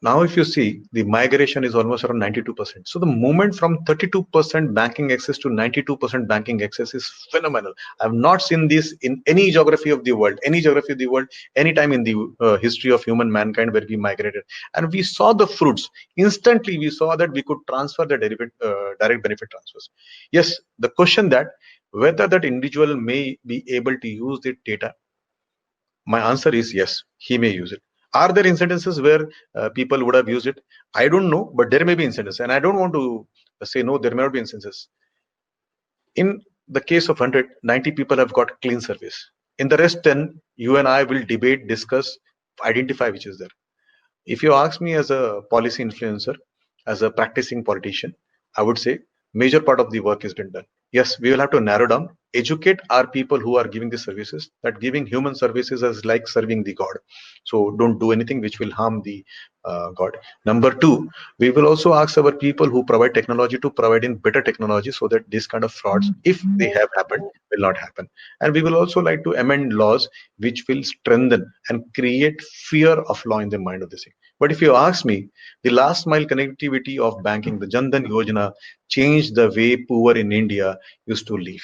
Now, if you see, the migration is almost around 92%. So the movement from 32% banking access to 92% banking access is phenomenal. I've not seen this in any geography of the world, any time in the history of human mankind where we migrated. And we saw the fruits. Instantly, we saw that we could transfer the direct benefit transfers. Yes, the question that whether that individual may be able to use the data, my answer is yes, he may use it. Are there incidences where people would have used it? I don't know, but there may be instances, and I don't want to say no, there may not be instances. In the case of 100, 90 people have got clean service. In the rest 10, you and I will debate, discuss, identify which is there. If you ask me as a policy influencer, as a practicing politician, I would say major part of the work has been done. Yes, we will have to narrow down, educate our people who are giving the services, that giving human services is like serving the God. So don't do anything which will harm the God. Number two, we will also ask our people who provide technology to provide in better technology so that these kind of frauds, if they have happened, will not happen. And we will also like to amend laws which will strengthen and create fear of law in the mind of the city. But if you ask me, the last mile connectivity of banking, the Jan Dhan Yojana, changed the way poor in India used to live.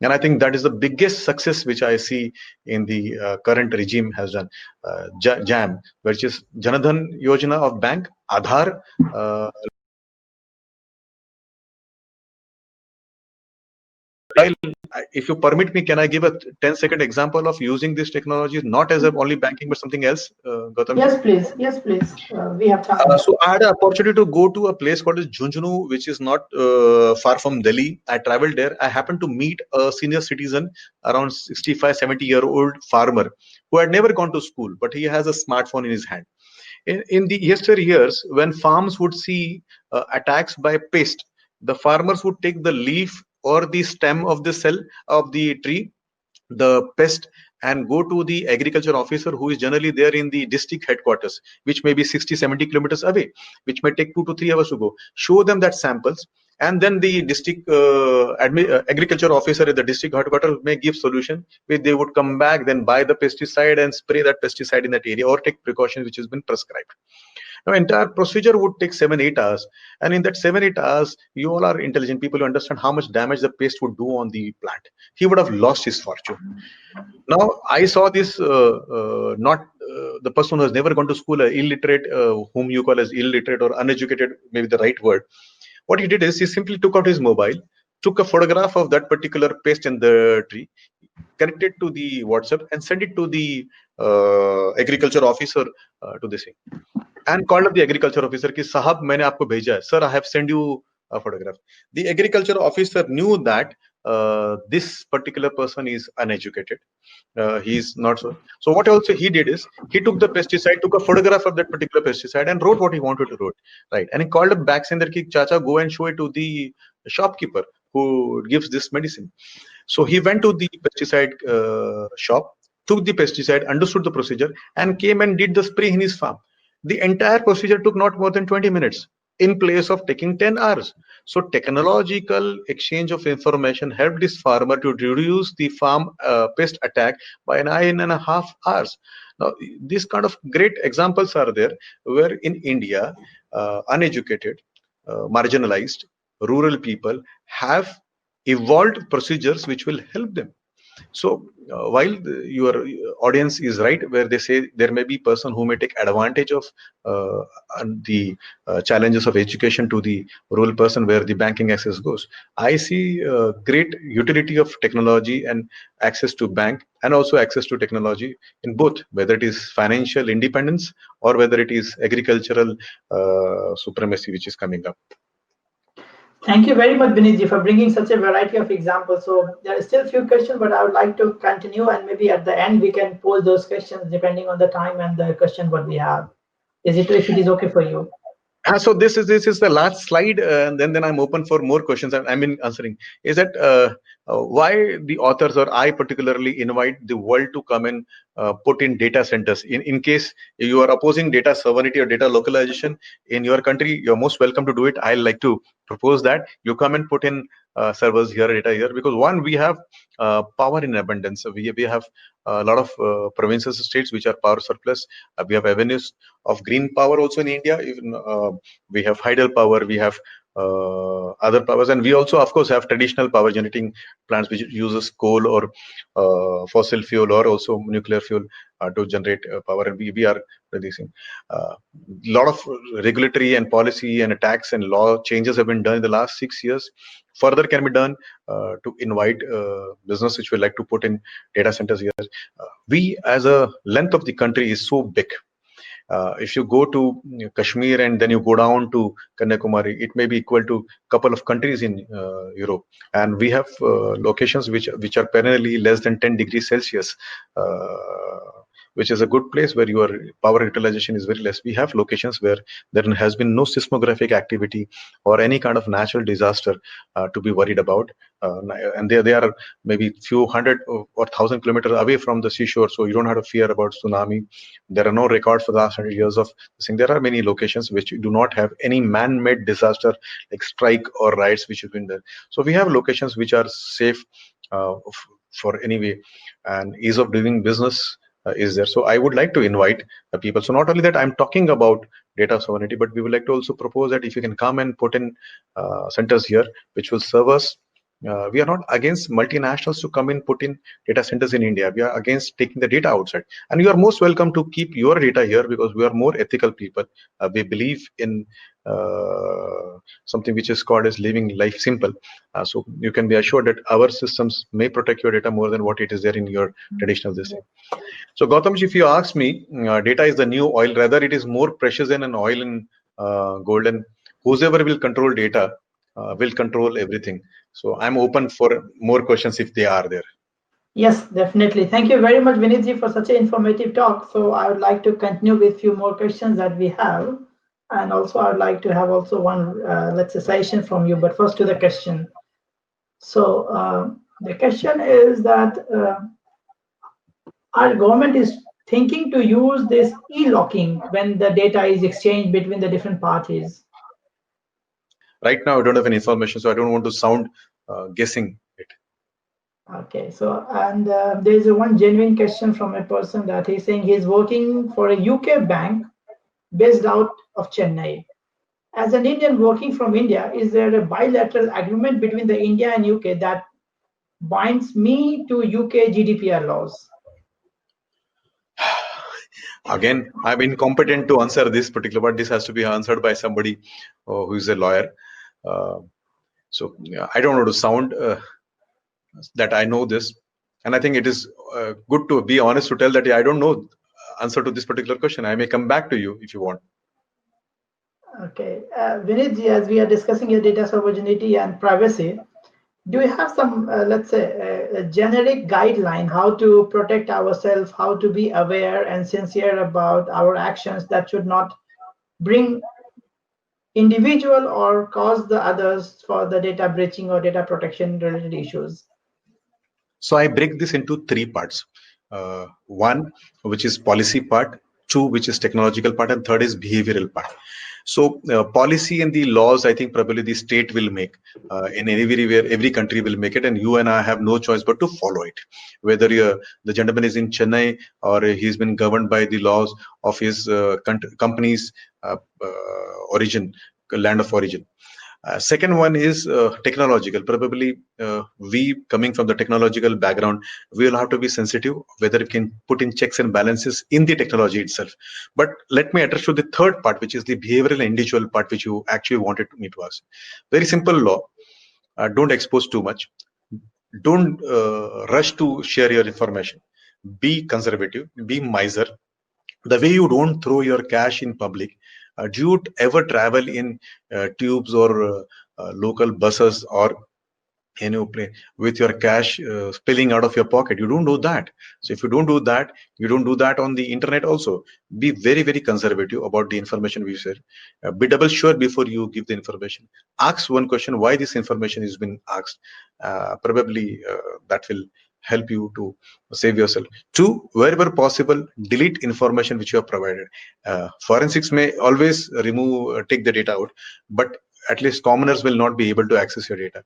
And I think that is the biggest success which I see in the current regime has done. JAM, which is Janadhan Yojana of bank, Aadhaar, if you permit me, can I give a 10-second example of using this technology, not as a only banking, but something else, Gautam? Yes, please. Yes, please. We have time. So I had an opportunity to go to a place called Jhunjhunu, which is not far from Delhi. I traveled there. I happened to meet a senior citizen, around 65, 70-year-old farmer who had never gone to school, but he has a smartphone in his hand. In the years, when farms would see attacks by pest, the farmers would take the leaf or the stem of the cell of the tree, the pest, and go to the agriculture officer who is generally there in the district headquarters, which may be 60, 70 kilometers away, which may take 2 to 3 hours to go. Show them that samples, and then the district agriculture officer at the district headquarters may give solution, which they would come back, then buy the pesticide and spray that pesticide in that area or take precautions which has been prescribed. Now, entire procedure would take 7-8 hours, and in that 7-8 hours, you all are intelligent people who understand how much damage the pest would do on the plant. He would have lost his fortune. Now, I saw this not the person who has never gone to school, illiterate, whom you call as illiterate or uneducated, maybe the right word. What he did is he simply took out his mobile, took a photograph of that particular pest in the tree, connected to the WhatsApp, and sent it to the agriculture officer to the thing, and called up the agriculture officer ki sahab maine aapko bheja hai, sir, I have sent you a photograph. The agriculture officer knew that this particular person is uneducated, he's not so what also he did is he took the pesticide, took a photograph of that particular pesticide and wrote what he wanted to write, right? And he called up back saying that ki chacha, go and show it to the shopkeeper who gives this medicine. So he went to the pesticide shop, took the pesticide, understood the procedure, and came and did the spray in his farm. The entire procedure took not more than 20 minutes in place of taking 10 hours. So technological exchange of information helped this farmer to reduce the farm pest attack by 9.5 hours. Now, these kind of great examples are there where in India, uneducated, marginalized, rural people have evolved procedures which will help them. So while your audience is right, where they say there may be person who may take advantage of the challenges of education to the rural person where the banking access goes, I see great utility of technology and access to bank and also access to technology in both, whether it is financial independence or whether it is agricultural supremacy which is coming up. Thank you very much, Binitji, for bringing such a variety of examples. So there are still a few questions, but I would like to continue, and maybe at the end we can pose those questions depending on the time and the question what we have. Is it, if it is okay for you? So this is the last slide, and then I'm open for more questions. I'm in answering. Is that why the authors or I particularly invite the world to come and put in data centers? In case you are opposing data sovereignty or data localization in your country, you're most welcome to do it. I like to propose that you come and put in servers here, data here, because one, we have power in abundance. So we have a lot of provinces, states which are power surplus. We have avenues of green power also in India. Even we have hydel power, we have other powers, and we also, of course, have traditional power generating plants which uses coal or fossil fuel or also nuclear fuel to generate power, and we are releasing. A lot of regulatory and policy and tax and law changes have been done in the last 6 years. Further can be done to invite business which would like to put in data centers here. We, as a length of the country, is so big. If you go to Kashmir and then you go down to Kanyakumari, it may be equal to couple of countries in Europe. And we have locations which are perennially less than 10 degrees Celsius, which is a good place where your power utilization is very less. We have locations where there has been no seismographic activity or any kind of natural disaster to be worried about, and they are maybe few hundred or thousand kilometers away from the seashore, so you don't have to fear about tsunami. There are no records for the last 100 years of this thing. There are many locations which do not have any man-made disaster like strike or riots which have been there. So we have locations which are safe for anyway, and ease of doing business is there. So I would like to invite the people. So not only that I'm talking about data sovereignty, but we would like to also propose that if you can come and put in centers here which will serve us. We are not against multinationals to come in, put in data centers in India. We are against taking the data outside. And you are most welcome to keep your data here because we are more ethical people. We believe in something which is called as living life simple. So you can be assured that our systems may protect your data more than what it is there in your traditional system. So Gautam, if you ask me, data is the new oil. Rather, it is more precious than an oil in gold. And whoever will control data will control everything. So I'm open for more questions if they are there. Yes, definitely. Thank you very much, Vinitji, for such an informative talk. So I would like to continue with few more questions that we have. And also I would like to have also one, let's say, suggestion from you. But first to the question. So the question is that our government is thinking to use this e-locking when the data is exchanged between the different parties. Right now, I don't have any information, so I don't want to sound guessing it. Okay, so and there is one genuine question from a person that he's saying he's working for a UK bank based out of Chennai. As an Indian working from India, is there a bilateral agreement between the India and UK that binds me to UK GDPR laws? Again, I'm incompetent to answer this particular, but this has to be answered by somebody who is a lawyer. So I don't want to sound that I know this, and I think it is good to be honest to tell that I don't know answer to this particular question. I may come back to you if you want. Okay, Vinitji, as we are discussing your data sovereignty and privacy, do you have some, let's say, a generic guideline how to protect ourselves, how to be aware and sincere about our actions that should not bring individual or cause the others for the data breaching or data protection related issues? So I break this into three parts. One, which is policy part, two, which is technological part, and third is behavioral part. So policy and the laws, I think probably the state will make in everywhere, every country will make it, and you and I have no choice but to follow it. Whether the gentleman is in Chennai or he's been governed by the laws of his company's origin, land of origin. Second one is technological. Probably we coming from the technological background, we will have to be sensitive whether it can put in checks and balances in the technology itself. But let me address to the third part, which is the behavioral and individual part, which you actually wanted me to ask. Very simple law. Don't expose too much. Don't rush to share your information. Be conservative. Be miser. The way you don't throw your cash in public. Do you ever travel in tubes or local buses or with your cash spilling out of your pocket? You don't do that. So if you don't do that, you don't do that on the internet also. Be very, very conservative about the information we share. Be double sure before you give the information. Ask one question, why this information has been asked. Probably that will help you to save yourself. Two, wherever possible, delete information which you have provided. Forensics may always take the data out, but at least commoners will not be able to access your data.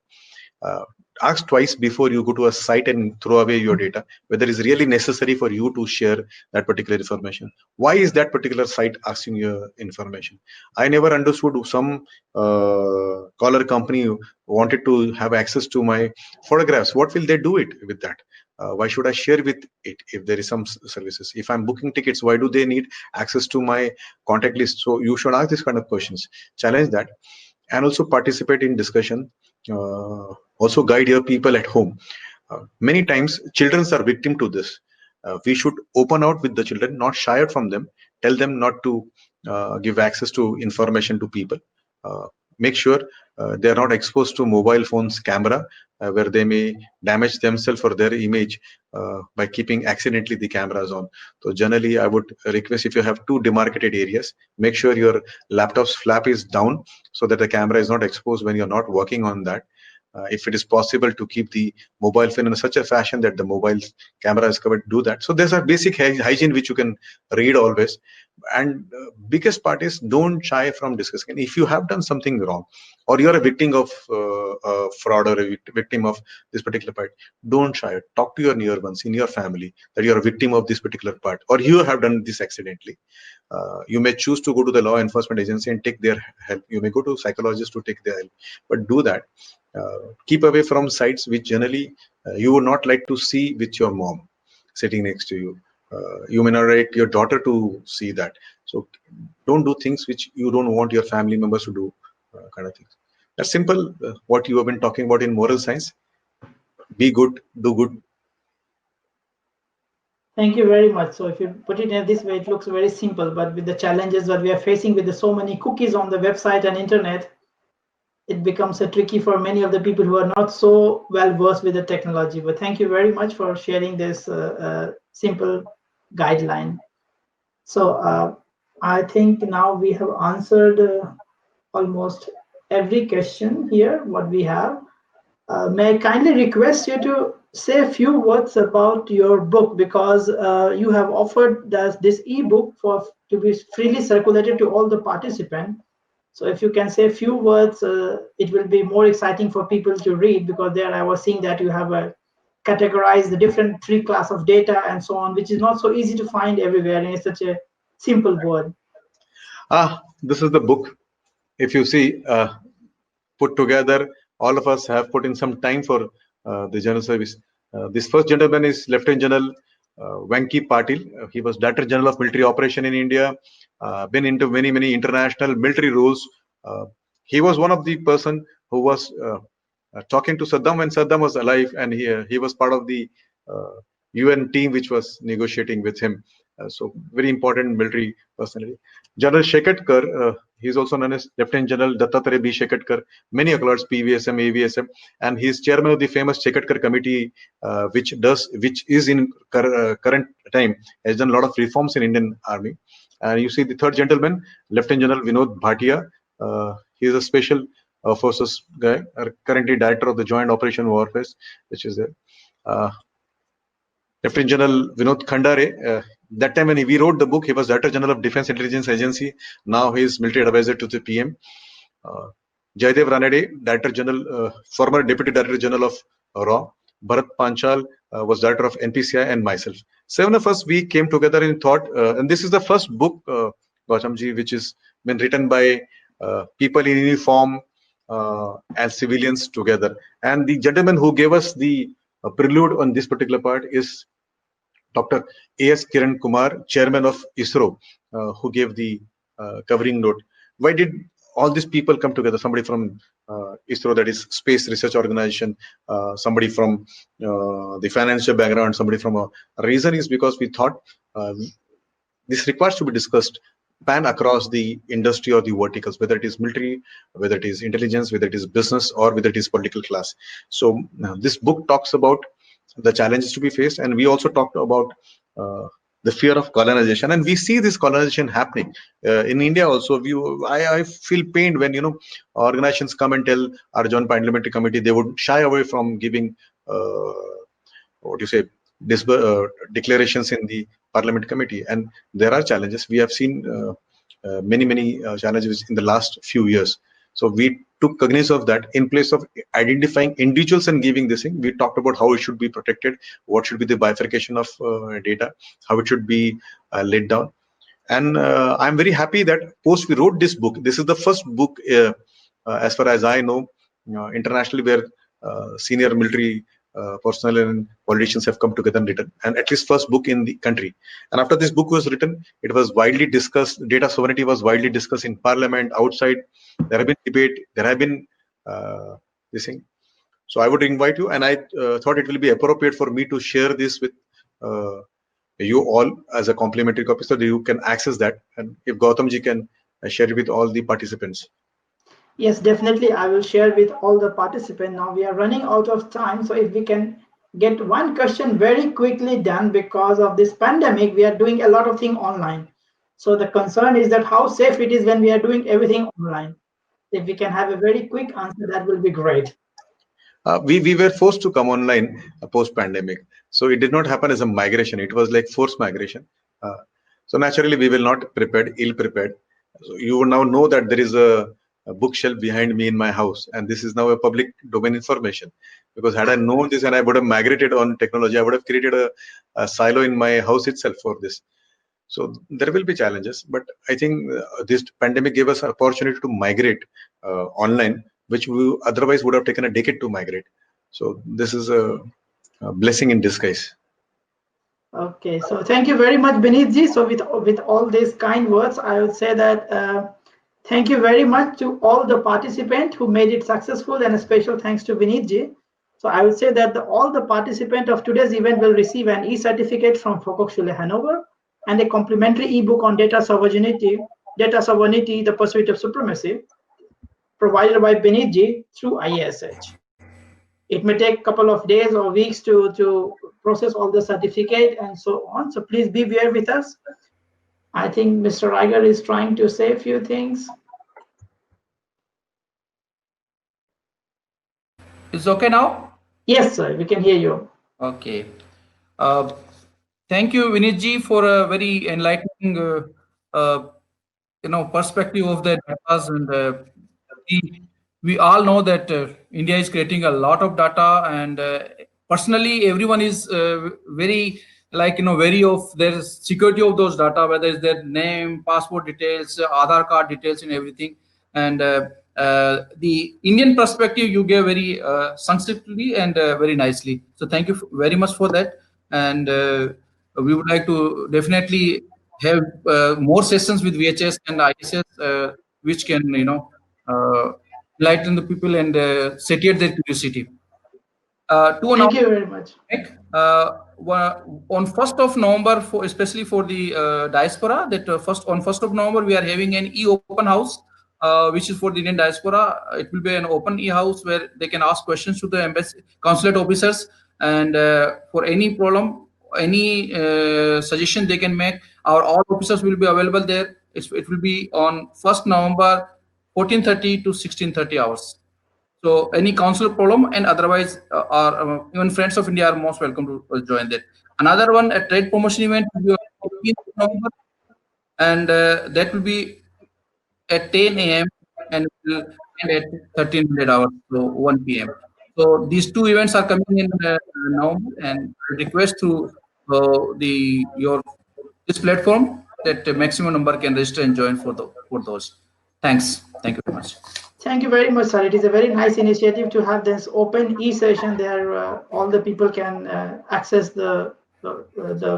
Ask twice before you go to a site and throw away your data, whether it's really necessary for you to share that particular information. Why is that particular site asking your information? I never understood some caller company wanted to have access to my photographs. What will they do it with that? Why should I share with it if there is some services? If I'm booking tickets, why do they need access to my contact list? So you should ask these kind of questions, challenge that, and also participate in discussion. Also guide your people at home. Many times children are victim to this. We should open out with the children, not shy out from them. tell them not to give access to information to people. Make sure they are not exposed to mobile phones camera where they may damage themselves or their image by keeping accidentally the cameras on. So generally I would request, if you have two demarcated areas, make sure your laptop's flap is down so that the camera is not exposed when you're not working on that. If it is possible to keep the mobile phone in such a fashion that the mobile camera is covered, do that. So there's a basic hygiene which you can read always. And biggest part is, don't shy from discussing. If you have done something wrong, or you're a victim of fraud, or a victim of this particular part, don't shy. Talk to your near ones in your family that you're a victim of this particular part, or you have done this accidentally. You may choose to go to the law enforcement agency and take their help. You may go to psychologists to take their help, but do that. Keep away from sites which generally you would not like to see with your mom sitting next to you. You may not like your daughter to see that. So don't do things which you don't want your family members to do, kind of things. That's simple. What you have been talking about in moral science. Be good, do good. Thank you very much. So if you put it in this way, it looks very simple, but with the challenges that we are facing with so many cookies on the website and internet, it becomes tricky for many of the people who are not so well versed with the technology. But thank you very much for sharing this simple guideline. So I think now we have answered almost every question here, what we have. May I kindly request you to say a few words about your book, because you have offered this ebook to be freely circulated to all the participants. So if you can say a few words, it will be more exciting for people to read, because there I was seeing that you have categorized the different 3 class of data and so on, which is not so easy to find everywhere, and it's such a simple word. This is the book. If you see, put together, all of us have put in some time for the general service. This first gentleman is Lieutenant General Venki Patil. He was Director General of Military Operation in India, been into many international military roles. He was one of the person who was talking to Saddam when Saddam was alive, and he was part of the UN team which was negotiating with him. So very important military personality. General Shekatkar, he is also known as Lieutenant General Dattatreya B. Shekatkar, many accolades, PVSM, AVSM, and he is chairman of the famous Shekatkar committee, which is in current time has done a lot of reforms in Indian Army. And you see the third gentleman, Lieutenant General Vinod Bhatia. He is a special forces guy, currently director of the Joint Operation Warfare, which is there. Lieutenant General Vinod Khandare. That time when we wrote the book, he was Director General of Defense Intelligence Agency. Now he is military advisor to the PM. Jaydev Ranade, Director General, former Deputy Director General of RAW. Bharat Panchal was Director of NPCI, and myself. 7 of us, we came together in thought, and this is the first book, Gautamji, which has been written by people in uniform as civilians together. And the gentleman who gave us the prelude on this particular part is Dr. A.S. Kiran Kumar, Chairman of ISRO, who gave the covering note. Why did all these people come together? Somebody from ISRO, that is Space Research Organization, somebody from the financial background, somebody from a reason is because we thought this requires to be discussed pan across the industry or the verticals, whether it is military, whether it is intelligence, whether it is business, or whether it is political class. So this book talks about the challenges to be faced, and we also talked about the fear of colonization, and we see this colonization happening in India also. I feel pained when organizations come and tell our Joint Parliamentary Committee they would shy away from giving what you say declarations in the Parliament Committee, and there are challenges. We have seen many challenges in the last few years. So we took cognizance of that. In place of identifying individuals and giving this thing, we talked about how it should be protected, what should be the bifurcation of data, how it should be laid down. And I'm very happy that post we wrote this book, this is the first book, as far as I know, internationally, where senior military personnel and politicians have come together and written, and at least first book in the country. And after this book was written, it was widely discussed. Data sovereignty was widely discussed in Parliament, outside. There have been debate. There have been this thing. So I would invite you, and I thought it will be appropriate for me to share this with you all as a complimentary copy so that you can access that. And if Gautamji can share it with all the participants. Yes, definitely. I will share with all the participants. Now we are running out of time. So if we can get one question very quickly done, because of this pandemic, we are doing a lot of things online. So the concern is that how safe it is when we are doing everything online. If we can have a very quick answer, that will be great. We were forced to come online post pandemic, so it did not happen as a migration. It was like forced migration. So naturally we will not prepared, ill prepared. So you will now know that there is a bookshelf behind me in my house, and this is now a public domain information. Because had I known this and I would have migrated on technology, I would have created a silo in my house itself for this. So there will be challenges, but I think this pandemic gave us an opportunity to migrate online, which we otherwise would have taken a decade to migrate. So this is a blessing in disguise. Okay, so thank you very much, Binitji. So with all these kind words, I would say that thank you very much to all the participants who made it successful, and a special thanks to Binitji. So I would say that all the participants of today's event will receive an e-certificate from Volkshochschule Hanover and a complimentary ebook on data sovereignty, the pursuit of supremacy, provided by Binitji through IASH. It may take a couple of days or weeks to process all the certificate and so on. So please be there with us. I think Mr. Riger is trying to say a few things. Is okay now? Yes, sir, we can hear you. Okay. Thank you, Vinitji, for a very enlightening, perspective of the data. And we all know that India is creating a lot of data, and personally, everyone is very wary of their security of those data, whether it's their name, passport details, Aadhaar card details, and everything. And the Indian perspective you gave very succinctly and very nicely. So thank you very much for that. And we would like to definitely have more sessions with VHS and ISS, which can enlighten the people and satiate their curiosity. Thank you very much. On 1st of November, especially for the diaspora, that on 1st of November we are having an e-open house, which is for the Indian diaspora. It will be an open e-house where they can ask questions to the embassy, consulate officers, and for any problem, any suggestion they can make. Our all officers will be available there. It will be on 1st November, 14:30 to 16:30 hours. So any consular problem, and otherwise even friends of India are most welcome to join that. Another one, a trade promotion event will be on 15th November, and that will be at 10 a.m. and will end at 1300 hours, so 1 p.m. So these two events are coming in November, and I request through this platform that maximum number can register and join for those. Thanks. Thank you very much. Thank you very much, sir. It is a very nice initiative to have this open e-session there. All the people can access the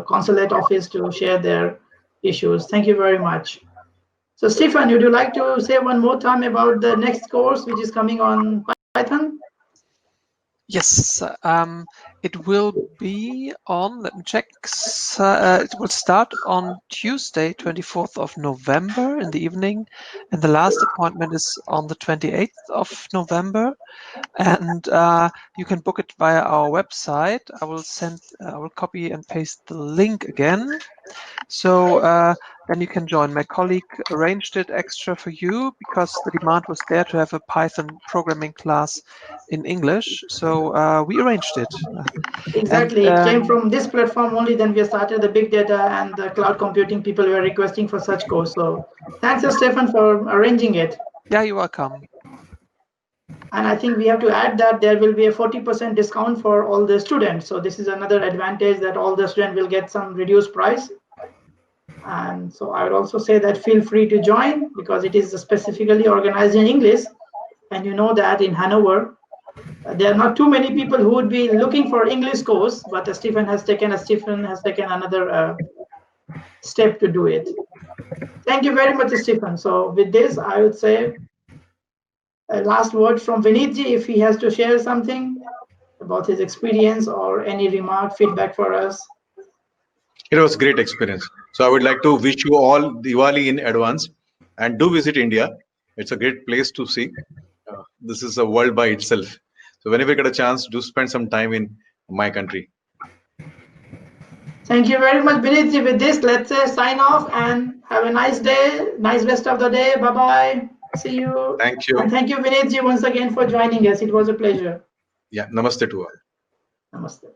consulate office to share their issues. Thank you very much. So Stefan, would you like to say one more time about the next course, which is coming on Python? Yes, it will be on, let me check, it will start on Tuesday, 24th of November in the evening, and the last appointment is on the 28th of November, and you can book it via our website. I will copy and paste the link again. So then you can join. My colleague arranged it extra for you because the demand was there to have a Python programming class in English. So we arranged it. Exactly. It came from this platform only. Then we started the big data and the cloud computing. People were requesting for such course. So thanks, Stefan, for arranging it. Yeah, you're welcome. And I think we have to add that there will be a 40% discount for all the students. So this is another advantage that all the students will get some reduced price. And so I would also say that feel free to join because it is specifically organized in English. And you know that in Hanover, there are not too many people who would be looking for English course, but Stephen has taken another step to do it. Thank you very much, Stephen. So with this, I would say a last word from Vinitji, if he has to share something about his experience or any remark, feedback for us. It was great experience. So I would like to wish you all Diwali in advance, and do visit India. It's a great place to see. This is a world by itself. So whenever you get a chance, do spend some time in my country. Thank you very much, Vinitji. With this, let's say sign off and have a nice day, nice rest of the day. Bye bye. See you. Thank you. And thank you, Vinitji, once again for joining us. It was a pleasure. Yeah, namaste to all. Namaste.